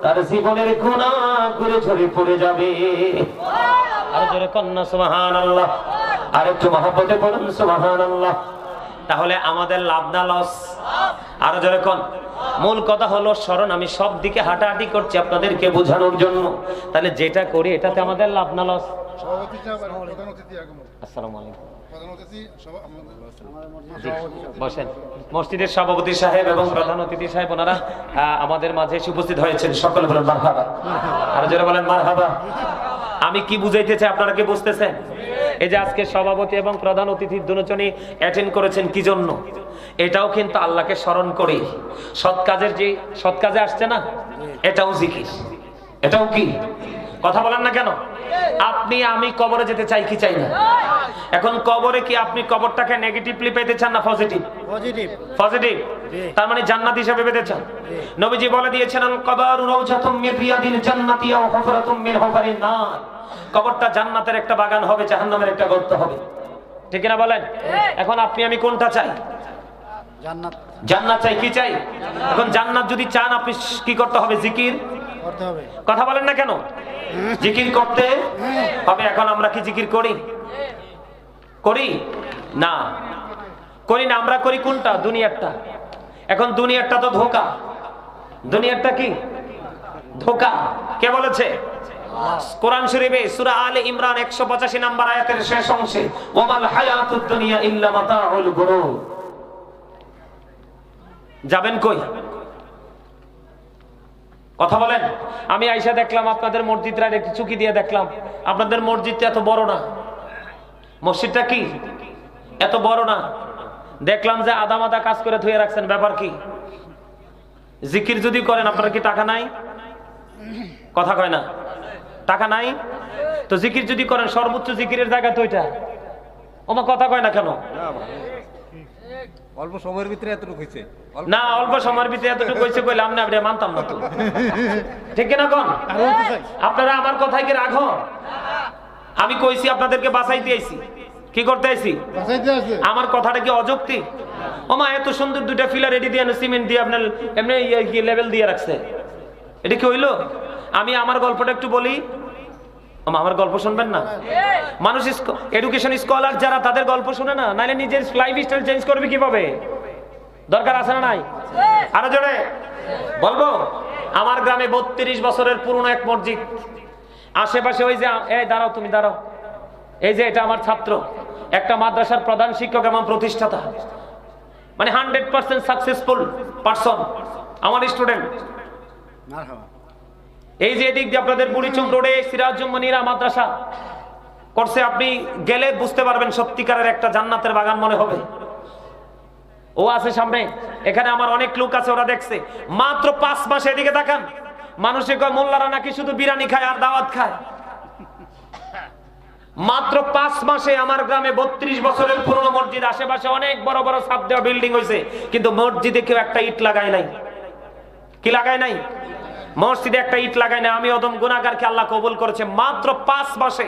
তার জীবনের গুনাহগুলো ঝরে পড়ে যাবে। আর জোরে কন্না সুবহানাল্লাহ, আর একটু মহব্বতে বলুন সুবহানাল্লাহ। তাহলে আমাদের লাভ না লস? আর জোরে কোন মূল কথা হলো স্মরণ। আমি সব দিকে হাঁটাহাঁটি করছি আপনাদেরকে বোঝানোর জন্য। তাহলে যেটা করি এটাতে আমাদের লাভ না লস? আসসালামু আলাইকুম। বসেন। মসজিদের সভাপতি সাহেব এবং প্রধান অতিথি সাহেব ওনারা আমাদের মাঝে এসে উপস্থিত হয়েছেন। সকলে বলেন মারহাবা। আর যারা বলেন মারহাবা। আমি কি বুঝাইতে চাই আপনারা কি বুঝতেছেন? এই যে আজকে সভাপতি এবং প্রধান অতিথি দুজনই অ্যাটেন্ড করেছেন কি জন্য? এটাও কিন্তু আল্লাহকে স্মরণ করি। সৎ কাজের যে সৎ কাজে আসছে না, এটাও জিকির। এটাও কি? কথা বলেন না কেন? আপনি আমি কবরে যেতে চাই কি চাই না? এখন কবরে কি আপনি কবরটাকে নেগেটিভলি পেতে চান না পজিটিভ? পজিটিভ। পজিটিভ। তার মানে জান্নাত হিসেবে পেতে চান। নবীজি বলে দিয়েছেন আল কবরু রাউজাতুম মিন রিয়াদিল জান্নাতি ওয়া হুফরাতুম মিন হুফারিন নার। কবরটা জান্নাতের একটা বাগান হবে, জাহান্নামের একটা গর্ত হবে। ঠিক না বলেন? এখন আপনি আমি কোনটা চাই? জান্নাত। জান্নাত চাই। কি চাই? এখন জান্নাত যদি চান আপনি কি করতে হবে? জিকির করতে হবে। কথা বলেন না কেন? জিকির করতে হবে। এখন আমরা কি জিকির করি? করি না, করি না। আমরা করি কোনটা? দুনিয়ারটা। এখন দুনিয়ারটা তো ধোঁকা। দুনিয়ারটা কি? ধোঁকা। কে বলেছে? কোরআন শরীফে সূরা আলে ইমরান 185 নম্বর আয়াতের শেষ অংশে ওয়ামাল হায়াতুদ দুনিয়া ইল্লা মাতাউল গুরুর। যাবেন কই? কথা বলেন। আমি আইসা দেখলাম আপনাদের মসজিদটা একটু চুকি দিয়ে দেখলাম আপনাদের মসজিদটা এত বড় না। মসজিদটা কি এত বড় না? দেখলাম যে আধা মাদা কাজ করে ধুয়ে রাখছেন। ব্যাপার কি? জিকির যদি করেন আপনার কি টাকা নাই? কথা কয় না? টাকা নাই তো জিকির যদি করেন সর্বোচ্চ জিকিরের জায়গা তো এটা। ওমা কথা কয় না কেন? অল্প সময়ের ভিতরে এতটুকু হইছে না, অল্প সময়ের ভিতরে এতটুকু হইছে কইলাম না, আমরা মানতাম না তো। ঠিক না কোন? আপনারা আমার কথায় কি রাখো? আমি কইছি আপনাদেরকে বাঁচাইতে আইছি। কি করতে আইছি? বাঁচাইতে আইছি। আমার কথাটা কি অযৌক্তিক? ওমা এত সুন্দর দুইটা ফিলার রেডি দিয়ে সিমেন্ট দিয়ে আপনার এমনি কি লেভেল দিয়ে রাখছে। এটা কি হইলো? আমি আমার গল্পটা একটু বলি। আমার গল্প শুনবেন না? মানুষ এডুকেশন স্কলার যারা তাদের গল্প শুনে না, নাইলে নিজের লাইফস্টাইল চেঞ্জ করবে কিভাবে? দরকার আছে না নাই? আরো জোরে বলবো। আমার গ্রামে 32 বছরের পুরনো এক মসজিদ। আশেপাশে ওই যে এই দাঁড়াও, তুমি দাঁড়াও। এই যে এটা আমার ছাত্র, একটা মাদ্রাসার প্রধান শিক্ষক এবং প্রতিষ্ঠাতা, মানে 100% সাকসেসফুল পারসন আমার স্টুডেন্ট। এই যে এদিক দিয়ে আপনাদের বুড়িচুং রোডে সিরাজুম মনিরা মাদ্রাসা করছে, আপনি গেলে বুঝতে পারবেন সত্যিকারের একটা জান্নাতের বাগান মনে হবে। ও আছে সামনে, এখানে আমার অনেক লোক আছে, ওরা দেখছে। মাত্র 5 মাসে এদিকে তাকান, মানুষে কয় মোল্লারা নাকি শুধু বিরিয়ানি খায় আর দাওয়াত খায়। মাত্র 5 মাসে আমার গ্রামে 32 বছরের পুরনো মসজিদ, আশেপাশে অনেক বড় বড় ছাদ দেওয়া বিল্ডিং হয়েছে, কিন্তু মসজিদে কেউ একটা ইট লাগায় নাই। কি লাগায় নাই? মসজিদে একটা ইট লাগায় না। আমি অদম গুনাহগারকে আল্লাহ কবুল করেছে মাত্র 5 মাসে।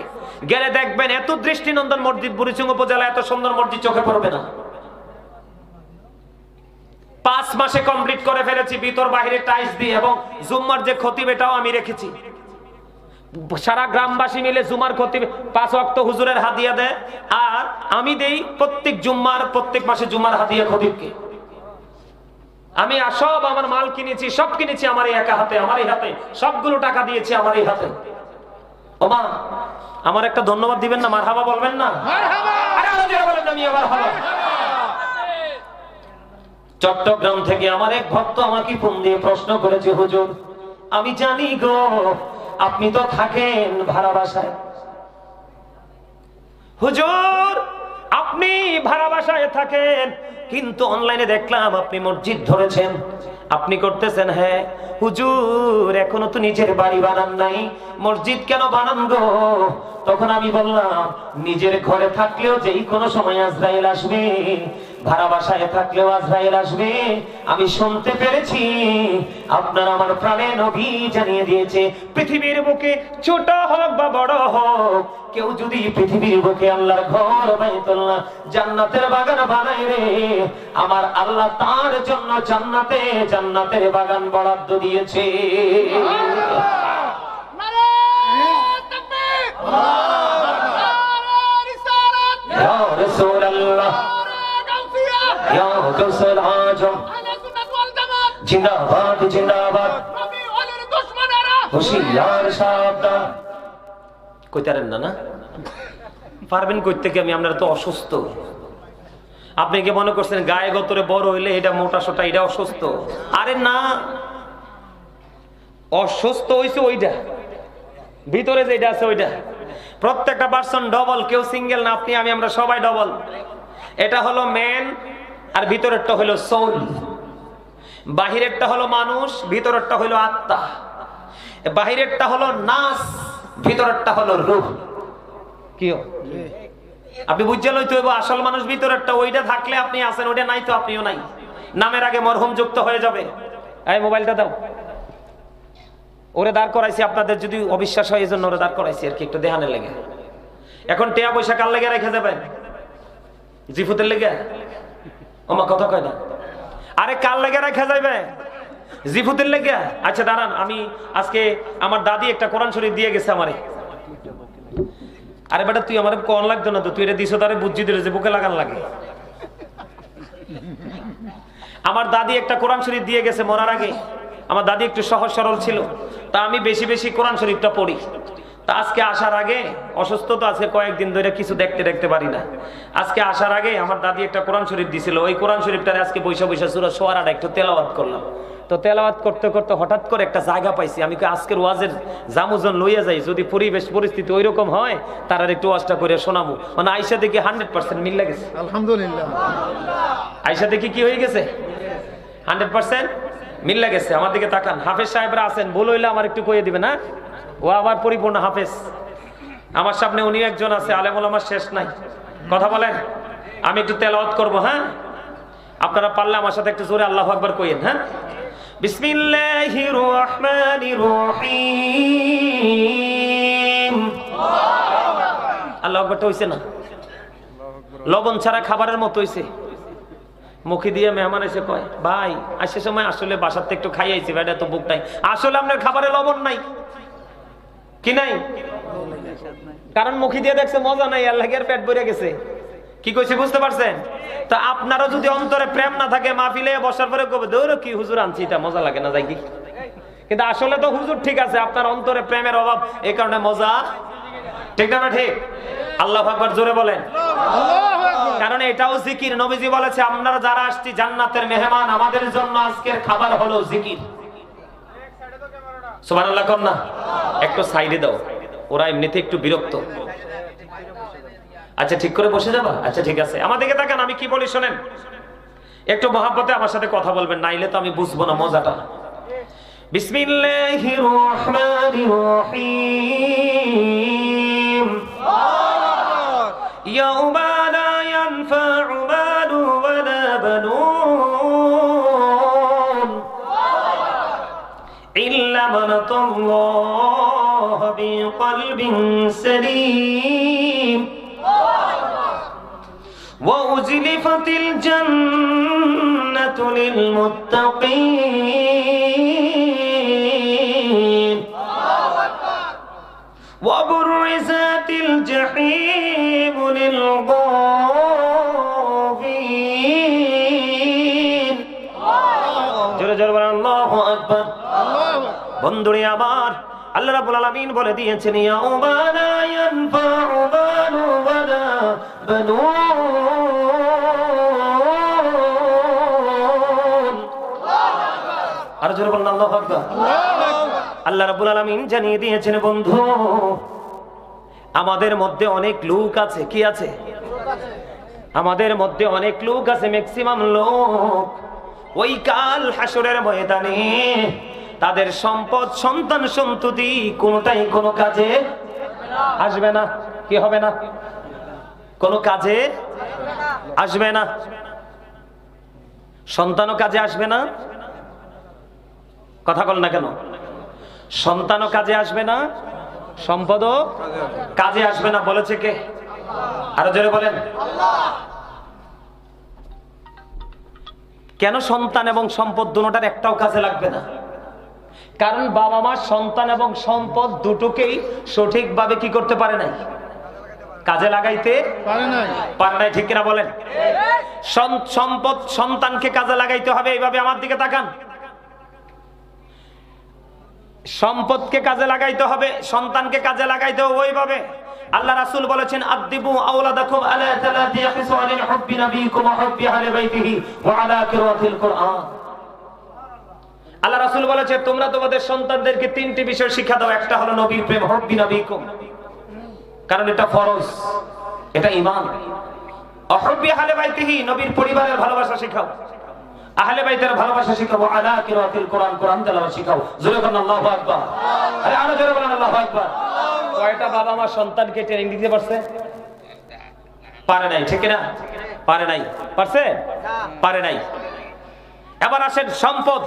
গেলে দেখবেন এত দৃষ্টিনন্দন মসজিদ বুড়িচুং উপজেলা, এত সুন্দর মসজিদ চোখে পড়বে না। 5 মাসে কমপ্লিট করে ফেলেছি, ভিতর বাহিরে টাইলস দিয়ে, এবং জুম্মার যে খতিব এটাও আমি রেখেছি। সারা গ্রামবাসী মিলে জুমার খতিব 5 ওয়াক্ত হুজুরের হাদিয়া দেয়, আর আমি দেই প্রত্যেক মাসে জুমার হাদিয়া খতিবকে। আমি সব আমার মাল কিনেছি, সব কিনেছি আমার এই একা হাতে, আমার এই হাতে, সবগুলো টাকা দিয়েছি আমার এই হাতে। ওমা আমার একটা ধন্যবাদ দিবেন না? মারহাবা বলবেন না? আরে আল্লাহ বলেন আমি মারহাবা। চট্টগ্রাম থেকে আমার এক ভক্ত আমাকে ফোন দিয়ে প্রশ্ন করেছে, হুজুর আমি জানি গো আপনি তো থাকেন ভাড়া বাসায়। হুজুর আপনি ভাড়া বাসায় থাকেন, কিন্তু অনলাইনে দেখলাম আপনি মসজিদ ধরেছেন, আপনি করতেছেন। হ্যাঁ হুজুর এখনো তো নিজের বাড়ি বানান নাই, মসজিদ কেন বানান গো? তখন আমি বললাম নিজের ঘরে থাকলেও যেই কোনো সময় আজরাইল আসবে, ভাড়া বাসায় থাকলেও আজরাইল আসবে। আমি শুনতে পেরেছি আপনার আমার প্রাণে নবী জানিয়ে দিয়েছে, পৃথিবীর বুকে ছোট হোক বা বড় হোক, কেউ যদি পৃথিবীর বুকে আল্লাহর ঘর বাইতুল্লাহ জান্নাতের বাগান বানায় রে, আমার আল্লাহ তার জন্য জান্নাতের বাগান বরাদ্দ দিয়েছে। ইয়া রাসূলুল্লাহ, ইয়া গাউসুল আজম, জিন্দাবাদ জিন্দাবাদ, হুশিয়ার সাবধান। কইতারেন না? না পারবেন কইতে কি? আমি আপনারা তো অসুস্থ। আপনি কি মনে করছেন গায়ে গতরে বড় হইলে এটা মোটা সোটা এটা অসুস্থ? আরে না, অসুস্থ হইছে ওইটা, ভিতরে যেটা আছে ওইটা। প্রত্যেকটা পার্সন ডবল, কেউ সিঙ্গেল না। আপনি আমি আমরা সবাই ডবল। এটা হলো ম্যান, আর ভিতরেরটা হলো সোল। বাহিরেরটা হলো মানুষ, ভিতরেরটা হলো আত্মা। বাহিরেরটা হলো নাস, ভিতরেরটা হলো রূহ। কি আপনি বুঝছেন? ওই তো আসল মানুষ ভিতরেরটা, ওইটা থাকলে আপনি আছেন, ওইটা নাই তো আপনিও নাই। নামের আগে মরহুম যুক্ত হয়ে যাবে। এই মোবাইলটা দাও। ওরে দাঁড় করাইছি, আপনাদের যদি অবিশ্বাস হয় এই জন্য ওরে দাঁড় করাইছি আর কি, একটু দেহানের লেগে। এখন টেয়া পয়সা কার লেগে রেখে যাবেন? জিফুতের লেগে? ওমা কথা কয় না। আরে কার লেগে রেখে যাবে? জিফুতের লেগে? আচ্ছা দাঁড়ান, আমি আজকে আমার দাদি একটা কোরআন শরীফ দিয়ে গেছে আমারে। আরে বেটা তুই আমার কোন লাগতো না তো, তুই এটা দিছো তারে বুঝি দিলে যে বুকে লাগান লাগে। আমার দাদি একটা কোরআন শরীফ দিয়ে গেছে মরার আগে। আমার দাদি একটু সহজ সরল ছিল, তা আমি বেশি বেশি কোরআন শরীফটা পড়ি। তা আজকে আসার আগে, অসুস্থ তো আজকে কয়েকদিন ধরে কিছু দেখতে পারি না। আজকে আসার আগে আমার দাদি একটা কোরআন শরীফ দিছিল, ওই কোরআন শরীফটারে আজকে বৈশা বৈশা সূরা শুআরাটা একটু তেলাওয়াত করলাম। তো তেলাওয়াত করতে করতে হঠাৎ করে একটা জায়গা পাইছি, আমি আজকের ওয়াজের জামুজন লইয়া যাই, যদি পরিবেশ পরিস্থিতি ওইরকম হয় তার একটু ওয়াজটা করে শোনাবো। মানে আইসা দেখি 100% মিল গেছে। আলহামদুলিল্লাহ, আইসা দেখি কি হয়ে গেছে, 100% মিল গেছে। আমার দিকে তাকান, হাফেজ সাহেবরা আছেন, ভুল হইলে আমার একটু কইয়ে দিবে না? ও আবার পরিপূর্ণ হাফেজ। আমার সামনে উনি একজন আছে, আলেম ওলামার শেষ নাই। কথা বলেন, আমি একটু তেলাওয়াত করব। হ্যাঁ, আপনারা পারলে আমার সাথে একটু জোরে আল্লাহু আকবার কইেন। হ্যাঁ, বিসমিল্লাহির রহমানির রহিম। আল্লাহু আকবারটা হইছে না? লবণ ছাড়া খাবারের মতো হইছে। মুখে দিয়ে মেহমান এসে কয়, ভাই আসার সময় আসলে বাসাতে একটু খাই আইছি, ভাই এত বুক নাই। আসলে আপনার খাবারে লবণ নাই কি নাই? কারণ মুখে দিয়ে দেখছে মজা নাই, আল্লাহ এর পেট ভরে গেছে। কি কইছি বুঝতে পারছেন? তা আপনারও যদি অন্তরে প্রেম না থাকে, মাহফিলে বসার পরে কবে দৌড় কি হুজুর আনছি, এটা মজা লাগে না যাই কি? কিন্তু আসলে তো হুজুর ঠিক আছে, আপনার অন্তরে প্রেমের অভাব, এই কারণে মজা। ঠিক না? ঠিক। আল্লাহু আকবার জোরে বলেন। কারণ এটাও জিকির। নবীজি বলেছে আপনারা যারা আসছি জান্নাতের মেহমান, আমাদের জন্য আজকের খাবার হলো জিকির। সুবহানাল্লাহ কর না? একটু সাইডে দাও, ওরা এমনিতে একটু বিরক্ত। আচ্ছা ঠিক করে বসে যাবা? আচ্ছা ঠিক আছে, আমার দিকে তাকান, আমি কি বলি শোনেন। একটু মহব্বতে আমার সাথে কথা বলবেন, নাইলে তো আমি বুঝবো না মজাটা। বিসমিল্লাহির রহমানির রহিম। ইয়াউমা লা ইয়ানফা'ু মালু ওয়ালা বানুন ইল্লা মান আতাল্লাহা বিকলবিন সালিম ওয়া উজলিফাতিল জান্নাতু লিল মুত্তাকিন ওয়া বুররিজাতিল জাহিম লিল গাফিল। জোরে জোরে বলেন আল্লাহু আকবার। বন্ধুরে আমার, আল্লাহ রাব্বুল আলামিন বলে দিয়েছেন, ইয়াউমা লা ইয়ানফা'ু মালু ওয়ালা বানুন। আর জোরে বলেন আল্লাহু আকবার। আল্লাহ রাব্বুল আলামিন জানিয়ে দিয়েছেন, বন্ধু আমাদের মধ্যে অনেক লোক আছে। কি আছে? আমাদের মধ্যে অনেক লোক আছে, ম্যাক্সিমাম লোক ওই কাল হাসরের ময়দানে তাদের সম্পদ, সন্তান, সন্ততি কোনটাই কোনো কাজে আসবে না। কি হবে না? কোনো কাজে আসবে না। সন্তানও কাজে আসবে না। কথা বল না কেন? সন্তানও কাজে আসবে না, সম্পদও কাজে আসবে না। বলেছে কে? আরো জোরে বলেন। কেন সন্তান এবং সম্পদ দুটোটার একটাও কাজে লাগবে না? কারণ বাবা মা সন্তান এবং সম্পদ দুটোকেই সঠিকভাবে কি করতে পারে নাই, কাজে লাগাইতে পারে নাই। ঠিক কিনা বলেন? সম্পদ সন্তানকে কাজে লাগাইতে হবে। এইভাবে আমার দিকে তাকান, সম্পদকে কাজে লাগাইতে হবে, সন্তানকে কাজে লাগাইতে হবে ওইভাবে। আল্লাহ রাসূল বলেছেন আদিবু আওলাদাকুম আলা তালাতি খিসালিন হুব্বি নবীকুম ওয়া হুব্বি আহলি বাইতিহি ওয়া আলা কিরাতিল কুরআন। আল্লাহ রাসূল বলেছে তোমরা তোমাদের সন্তানদেরকে তিনটি বিষয় শিক্ষা দাও। একটা হলো নবীর প্রেম, হুব্বি নবীকুম, কারণ এটা ফরজ, এটা ঈমান। ওয়া হুব্বি আহলি বাইতিহি, নবীর পরিবারের ভালোবাসা শিখাও, আহলে বাইতের ভালোবাসা শিখাও। ওয়া আলা কিরাতিল কুরআন, কোরআন তেলাওয়াত শিখাও। জোরে বলেন আল্লাহু আকবার। আরে আরো জোরে বলেন আল্লাহু আকবার। কয়টা বাবা মা সন্তানকে ট্রেনিং দিতে পারছে? পারে নাই, ঠিক না? পারে নাই। পারছে? পারে নাই। এবার আসেন সম্পদ।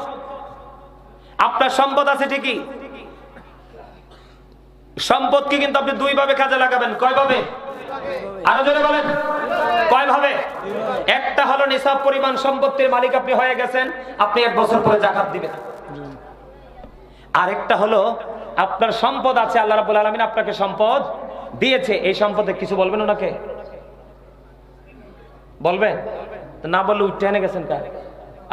আপনার সম্পদ আছে ঠিকই, সম্পদকে কিন্তু আপনি দুই ভাবে কাজে লাগাবেন। কয় ভাবে? আরো জোরে বলেন। কয় ভাবে? একটা হলো নিসাব পরিমাণ সম্পত্তির মালিক আপনি হয়ে গেছেন, আপনি 1 বছর পরে যাকাত দিবেন। আরেকটা হলো আপনার সম্পদ আছে, আল্লাহ রাব্বুল আলামিন আপনাকে সম্পদ দিয়েছে, এই সম্পদে কিছু বলবেন ওনাকে? বলবেন? না বললে উঠে এনে গেছেন কা,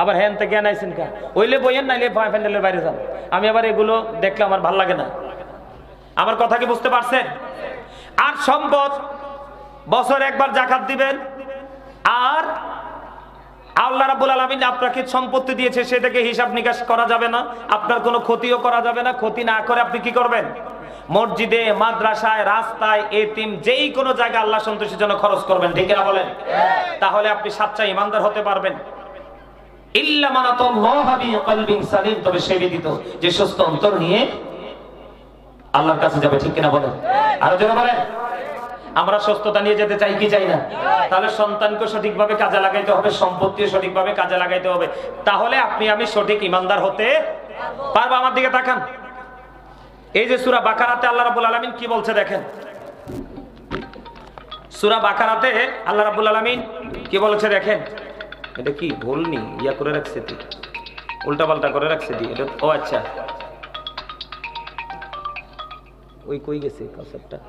আবার হ্যান থেকে আনাইছেন কা, ওইলে বইয়েন নাইলে প্যান্ডেলের বাইরে যান। আমি আবার এগুলো দেখলে আমার ভাল লাগে না। আমার কথা কি বুঝতে পারছেন? আর সম্পদ বছর একবার যাকাত দিবেন, আর আল্লাহ রাব্বুল আলামিন আপনাকে সম্পত্তি দিয়েছে সেটাকে হিসাব নিকাশ করা যাবে না, আপনার কোনো ক্ষতিও করা যাবে না। ক্ষতি না করে আপনি কি করবেন? মসজিদে, মাদ্রাসায়, রাস্তায়, এতিম, যেই কোনো জায়গায় আল্লাহ সন্তুষ্টির জন্য খরচ করবেন। ঠিক না বলেন? তাহলে আপনি সচ্চা ঈমানদার হতে পারবেন। ইল্লা মান আতাল্লাহা বিকলবিন সালিম, তবে সে ব্যতীত যে সুস্থ অন্তর নিয়ে আল্লাহর কাছে যাবে। ঠিক কিনা বলেন? আরো জোরে বলেন। আমরা সুস্থতা নিয়ে যেতে চাই কি চাই না? তাহলে সন্তানকে সঠিকভাবে কাজে লাগাইতে হবে, সম্পত্তিও সঠিকভাবে কাজে লাগাইতে হবে। তাহলে আপনি আমি সঠিক ঈমানদার হতে পারবো। আমার দিকে তাকান। এই যে সূরা বাকারাতে আল্লাহ রাব্বুল আলামিন কি বলছে দেখেন। সূরা বাকারাতে আল্লাহ রাব্বুল আলামিন কি বলেছে দেখেন। এটা কি ভুলনি ইয়া করে রাখছে, তুই উল্টা পাল্টা করে রাখছে দি এটা। ও আচ্ছা, ওই কই গেছে কনসেপ্টটা?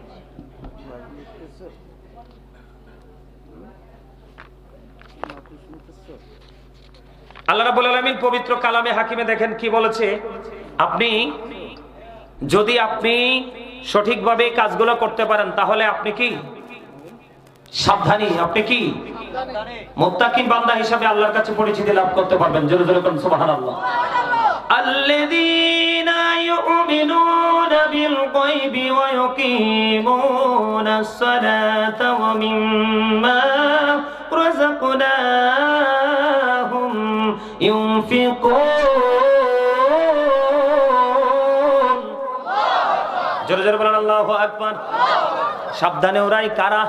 আল্লাহ রাব্বুল আলামিন পবিত্র কালামে হাকিমে দেখেন কি বলেছে। আপনি যদি আপনি সঠিকভাবে কাজগুলো করতে পারেন তাহলে আপনি কি সাবধানী, আপনি কি মুত্তাকিন বান্দা হিসেবে আল্লাহর কাছে পরিচিতি লাভ করতে পারবেন। জোরে জোরে কোন সুবহানাল্লাহ। আল্লাযীনা ইউমিনুনা বিল গায়বি ওয়া ইউকিমুনাস সালাতা ওয়া মিম্মা রাযাকনাহুম ইউনফিকুন। জোরে জোরে বলেন আল্লাহু আকবার। সাবধানে ওরাই কারা?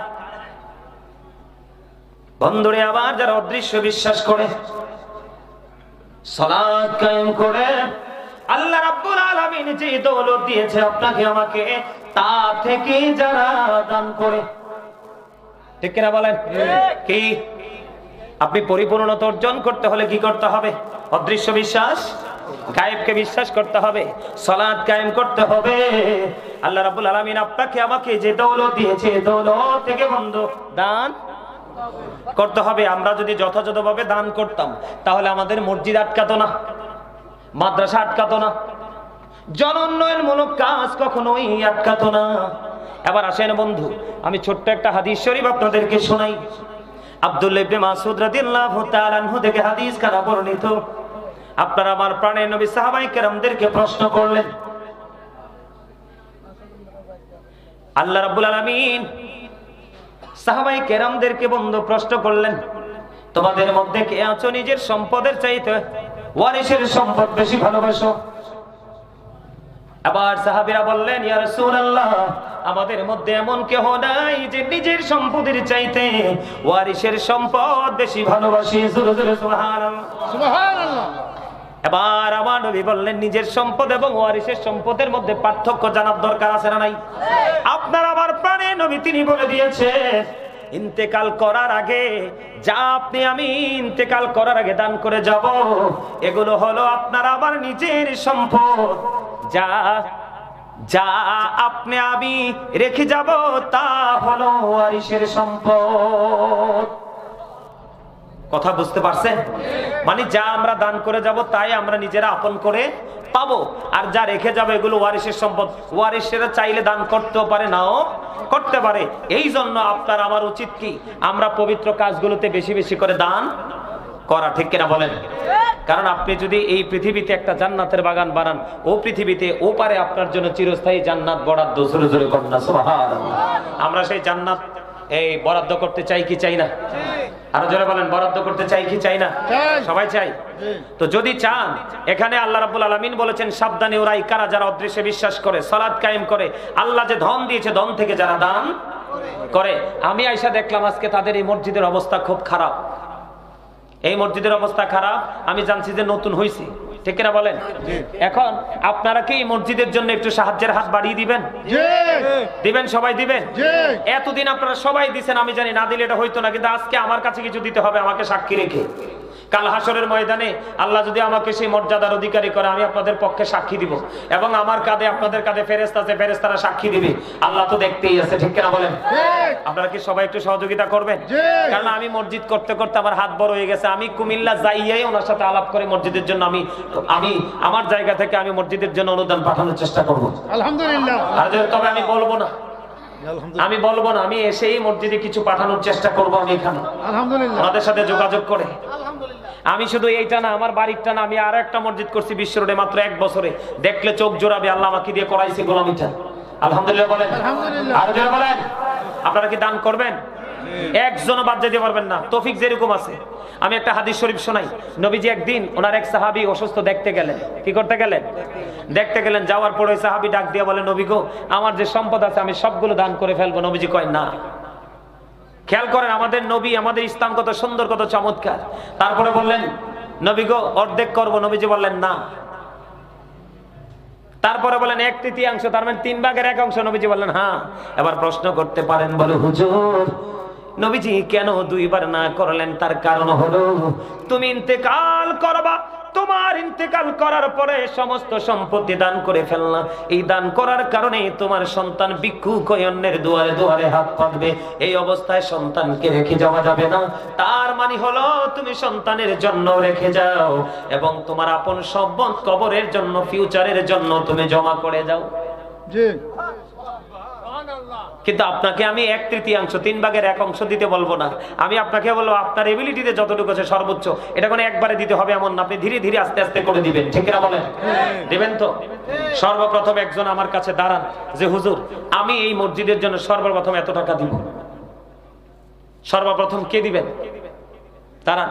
বন্ধুরে আবার যারা অদৃশ্য বিশ্বাস করে, সালাত কায়েম করে, আল্লাহ রাব্বুল আলামিন যে দৌলত দিয়েছে আপনাকে আমাকে, তা থেকে যারা দান করে। ঠিক কিনা বলেন? কি আপনি পরিপূর্ণতা অর্জন করতে হলে কি করতে হবে? অদৃশ্য বিশ্বাস, গায়েবকে বিশ্বাস করতে হবে, সালাত কায়েম করতে হবে। আল্লাহ রাব্বুল আলামিন আপনাকে আমাকে যে দৌলত দিয়েছে, দৌলত থেকে বন্ধু দান করতে হবে। আমরা যদি যথাযথভাবে দান করতাম তাহলে আমাদের মসজিদ আটকাতো না, মাদ্রাসা আটকাতো না, জন উন্নয়নমূলক কাজ কখনোই আটকাতো না। এবার আসেন বন্ধু, আমি ছোট্ট একটা হাদিস শরীফ আপনাদেরকে শোনাই। আব্দুল্লাহ ইবনে মাসউদ রাদিয়াল্লাহু তাআলা আনহু থেকে হাদিস কানা বর্ণিত। আপনারা আমার প্রাণের নবী সাহাবায়ে কেরামদেরকে প্রশ্ন করলেন, আল্লাহ রাব্বুল আলামিন সাহাবায়ে কেরামদেরকে বন্ধু প্রশ্ন করলেন, তোমাদের মধ্যে কে আছো নিজের সম্পদের চাইতে ওয়ারিসের সম্পদ বেশি ভালোবাসো? আবার সাহাবীরা বললেন, ইয়া রাসূলুল্লাহ, আমাদের মধ্যে এমন কেউ নাই যে নিজের সম্পদের চাইতে ওয়ারিসের সম্পদ বেশি ভালোবাসে। জোরে জোরে সুবহানাল্লাহ, সুবহানাল্লাহ। এবার আমার নবী বললেন, নিজের সম্পদ এবং ওয়ারিসের সম্পদের মধ্যে পার্থক্য জানার দরকার আছে না নাই? আপনার আমার প্রাণের নবী তিনি বলে দিয়েছে, ইন্তেকাল করার আগে যা আপনি আমি ইন্তেকাল করার আগে দান করে যাব, এগুলো হলো আপনার আমার নিজের সম্পদ। যা যা আপনি আমি রেখে যাব তা হলো ওয়ারিসের সম্পদ। কথা বুঝতে পারছেন? মানে যা আমরা দান করে যাব তাই আমরা নিজেরা আপন করে পাবো, আর যা রেখে যাবে এগুলো ওয়ারিসের সম্পদ। ওয়ারিসেরা চাইলে দান করতেও পারে, নাও করতে পারে। এই জন্য আপনার আমার উচিত কি, আমরা পবিত্র কাজগুলোতে বেশি বেশি করে দান করা, ঠিক কিনা বলেন? কারণ আপনি যদি এই পৃথিবীতে একটা জান্নাতের বাগান বানান, ও পৃথিবীতে ও পারে আপনার জন্য চিরস্থায়ী জান্নাত বরাদ্দ। জোরে জোরে করেন না সুবহানাল্লাহ। আমরা সেই জান্নাত এই বরাদ্দ করতে চাই কি চাই না? আরো জোরে বলেন, বরাদ্দ করতে চাই কি চাই না? সবাই চাই। তো যদি চান, এখানে আল্লাহ রাব্বুল আলামিন বলেছেন সাবধানে ওরাই কারা যারা অদৃশ্যে বিশ্বাস করে, সালাত কায়েম করে, আল্লাহ যে ধন দিয়েছে ধন থেকে যারা দান করে। আমি আয়েশা দেখলাম আজকে তাদের এই মসজিদের অবস্থা খুব খারাপ। এই মসজিদের অবস্থা খারাপ, আমি জানছি যে নতুন হয়েছে, ঠিক কিনা বলেন? এখন আপনারা কি এই মসজিদের জন্য একটু সাহায্যের হাত বাড়িয়ে দিবেন? দিবেন, সবাই দিবেন। এতদিন আপনারা সবাই দিছেন, আমি জানি না দিলে এটা হইতো না, কিন্তু আজকে আমার কাছে কিছু দিতে হবে, আমাকে সাক্ষী রেখে। কাল হাসরের ময়দানে আল্লাহ যদি আমাকে সেই মর্যাদার অধিকারী করে, আমি আপনাদের পক্ষে সাক্ষী দিব, এবং আমার কাঁধে আপনাদের কাঁধে ফেরেশতা আছে, ফেরেশতারা সাক্ষী দিবে। আল্লাহ তো দেখতেই আছে, ঠিক কিনা বলেন? আপনারা কি সবাই একটু সহযোগিতা করবেন? কারণ আমি মসজিদ করতে করতে আমার হাত বড় হয়ে গেছে। আমি কুমিল্লা যাইয়াই ওনার সাথে আলাপ করে মসজিদের জন্য আমি আমার জায়গা থেকে আমি মসজিদের জন্য অনুদান পাঠানোর চেষ্টা করব, আলহামদুলিল্লাহ। আর তবে আমি বলবো না, আমি এসেই মসজিদে কিছু পাঠানোর চেষ্টা করবো। আমি এখানে আলহামদুলিল্লাহ ওনাদের সাথে যোগাযোগ করে, আমি শুধু এইটা না, আমার বাড়িটা না, আমি আরো একটা মসজিদ করছি বিশ্ব রোডে মাত্র 1 বছরে, দেখলে চোখ জোড়াবে। আল্লাহ আমাকে দিয়ে করাইছে গোলামিটা, আলহামদুলিল্লাহ বলেন। আর যারা বলেন আপনারা কি দান করবেন? একজনও বাদ যেতে পারবেন না, তৌফিক যেরকম আছে। আমি একটা হাদিস শরীফ শোনাই। নবীজি একদিন ওনার এক সাহাবী অসুস্থ দেখতে গেলেন। কি করতে গেলেন? দেখতে গেলেন। যাওয়ার পরে ওই সাহাবী ডাক দিয়ে বলে, নবী গো, আমার যে সম্পদ আছে আমি সবগুলো দান করে ফেলবো। নবীজি কয় না। খেয়াল করেন আমাদের নবী, আমাদের ইসলাম কত সুন্দর, কত চমৎকার। তারপরে বললেন, নবী গো, অর্ধেক করবো। নবীজি বললেন না। তারপরে বলেন 1/3, তার মানে 3 ভাগের 1 অংশ। নবীজি বললেন হ্যাঁ। এবার প্রশ্ন করতে পারেন, বলে হুজুর নবীজি কেন 2 বার না করলেন? তার কারণ হলো তুমি ইন্তেকাল করবা, তোমার ইন্তেকাল করার পরে সমস্ত সম্পত্তি দান করে ফেললাম। এই দান করার কারণে তোমার সন্তান ভিক্ষুক হয়ে অন্যের দুয়ারে দুয়ারে হাত পাতবে। এই অবস্থায় সন্তানকে রেখে যাওয়া যাবে না। তার মানে হলো তুমি সন্তানের জন্য রেখে যাও, এবং তোমার আপন সম্পদ কবরের জন্য, ফিউচারের জন্য তুমি জমা করে যাও। জি। কিন্তু আপনাকে আমি 1/3, 3 ভাগের 1 অংশ দিতে বলবো না। আমি আপনাকে বলবো আপনার এবিলিটিতে যতটুকু আছে সর্বোচ্চ, এটা কোনো একবারে দিতে হবে এমন না, আপনি ধীরে ধীরে আস্তে আস্তে করে দিবেন, ঠিক না বলেন? দিবেন তো? সর্বপ্রথম একজন আমার কাছে দাঁড়ান যে হুজুর আমি এই মসজিদের জন্য সর্বপ্রথম এত টাকা দিব। সর্বপ্রথম কে দিবেন? দাঁড়ান।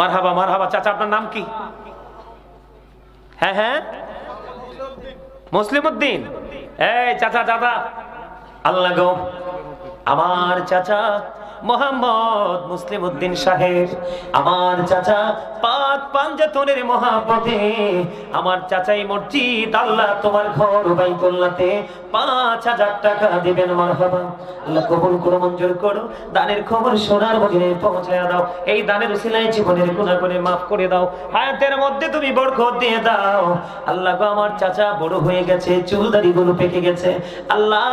মারহাবা, মারহাবা। চাচা আপনার নাম কি? হ্যাঁ হ্যাঁ, মুসলিম উদ্দিন। এই চাচা, চাচা, আল্লাহ গো, আমার চাচা মোহাম্মদ মুসলিম উদ্দিন সাহেব, আমার চাচা পাক পাঞ্জাতনের মহাপথে, আমার চাচাই মসজিদ, আল্লাহ তোমার ঘর বাইতুল্লাহতে 5000 টাকা দিবেন। মারহাবা। আল্লাহ কবুল করো, মঞ্জুর করো। দানের খবর সোনার মদিনে পৌঁছায়া দাও। এই দানের উসিলায় জীবনের গুনাহগুলো মাফ করে দাও। হায়াতের মধ্যে তুমি বরকত দিয়ে দাও। আল্লাহ গো, আমার চাচা বড় হয়ে গেছে, চুল দাড়িগুলো পেকে গেছে। আল্লাহ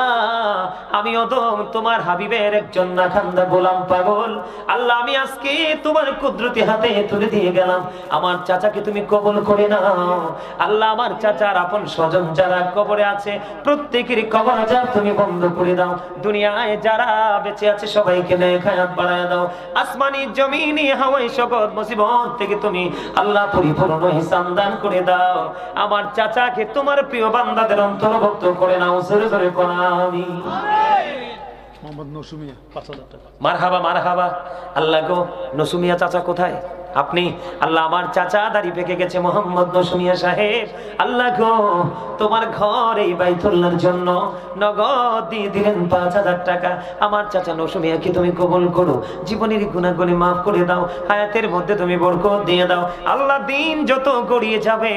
আমিও তো তোমার হাবিবের একজন নাখান্দা গোলাম পাগল। আল্লাহ আমি আজকে তোমার কুদরতি হাতে তুলে দিয়ে গেলাম। আমার চাচাকে তুমি কবুল করে নাও। আল্লাহ আমার চাচার আপন স্বজন যারা কবরে আছে প্রত্যেকের কবর আযাব তুমি বন্ধ করে দাও। দুনিয়ায় যারা বেঁচে আছে সবাইকে নেক হায়াত বাড়ায় দাও। আসমানি জমিনি হাওয়াই সকল মুসিবত থেকে তুমি আল্লাহ পরিপূর্ণ ihsan দান করে দাও। আমার চাচাকে তোমার প্রিয় বান্দাদের অন্তর্ভুক্ত করে নাও। জোরে জোরে কোন আমিন। মোহাম্মদ নসুমিয়া 5000 টাকা। মারহাবা, মারহাবা। আল্লাহ গো, নসুমিয়া চাচা কোথায়? আপনি। আল্লাহ আমার চাচা দাড়ি পেকে গেছে, মোহাম্মদ নসুমিয়া সাহেব। আল্লাহ গো, তোমার ঘর এই বাইতুল্লাহর জন্য নগদ দিয়ে দিলেন 5000 টাকা। আমার চাচা নসুমিয়াকে তুমি কবুল করো, জীবনের গুনাহগুলি মাফ করে দাও, হায়াতের মধ্যে তুমি বরকত দিয়ে দাও। আল্লাহ দিন যত গড়িয়ে যাবে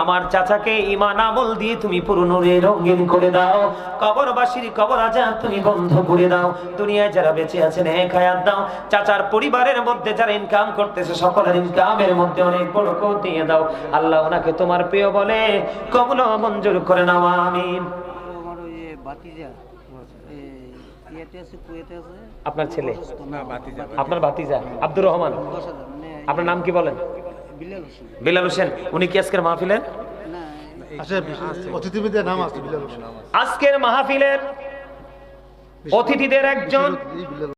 আমার চাচাকে ঈমান আমল দিয়ে তুমি পুরো নূরে রঙিন করে দাও। কবরবাসীর কবর আযাব তুমি বন্ধ করে দাও। দুনিয়ায় যারা বেঁচে আছেন নেক হায়াত দাও। চাচার পরিবারের মধ্যে যারা ইনকাম করতেছে সকলের ইনকামের মধ্যে অনেক বরকত দিয়ে দাও। আল্লাহ ওনাকে তোমার প্রিয় বলে কবুল মঞ্জুর করে নাও। আমিন। ইয়েতে আছে, কুয়েতে আছে। আপনার ছেলে? না, আপনার ভাতিজা আব্দুর রহমান। 10,000 মানে আপনার নাম কি বলেন? বিলাল হোসেন। বিলাল হোসেন। উনি কি আজকের মাহফিলের? না, অতিথিদের নাম আছে বিলাল হোসেন। আজকের মাহফিলের অতিথিদের একজন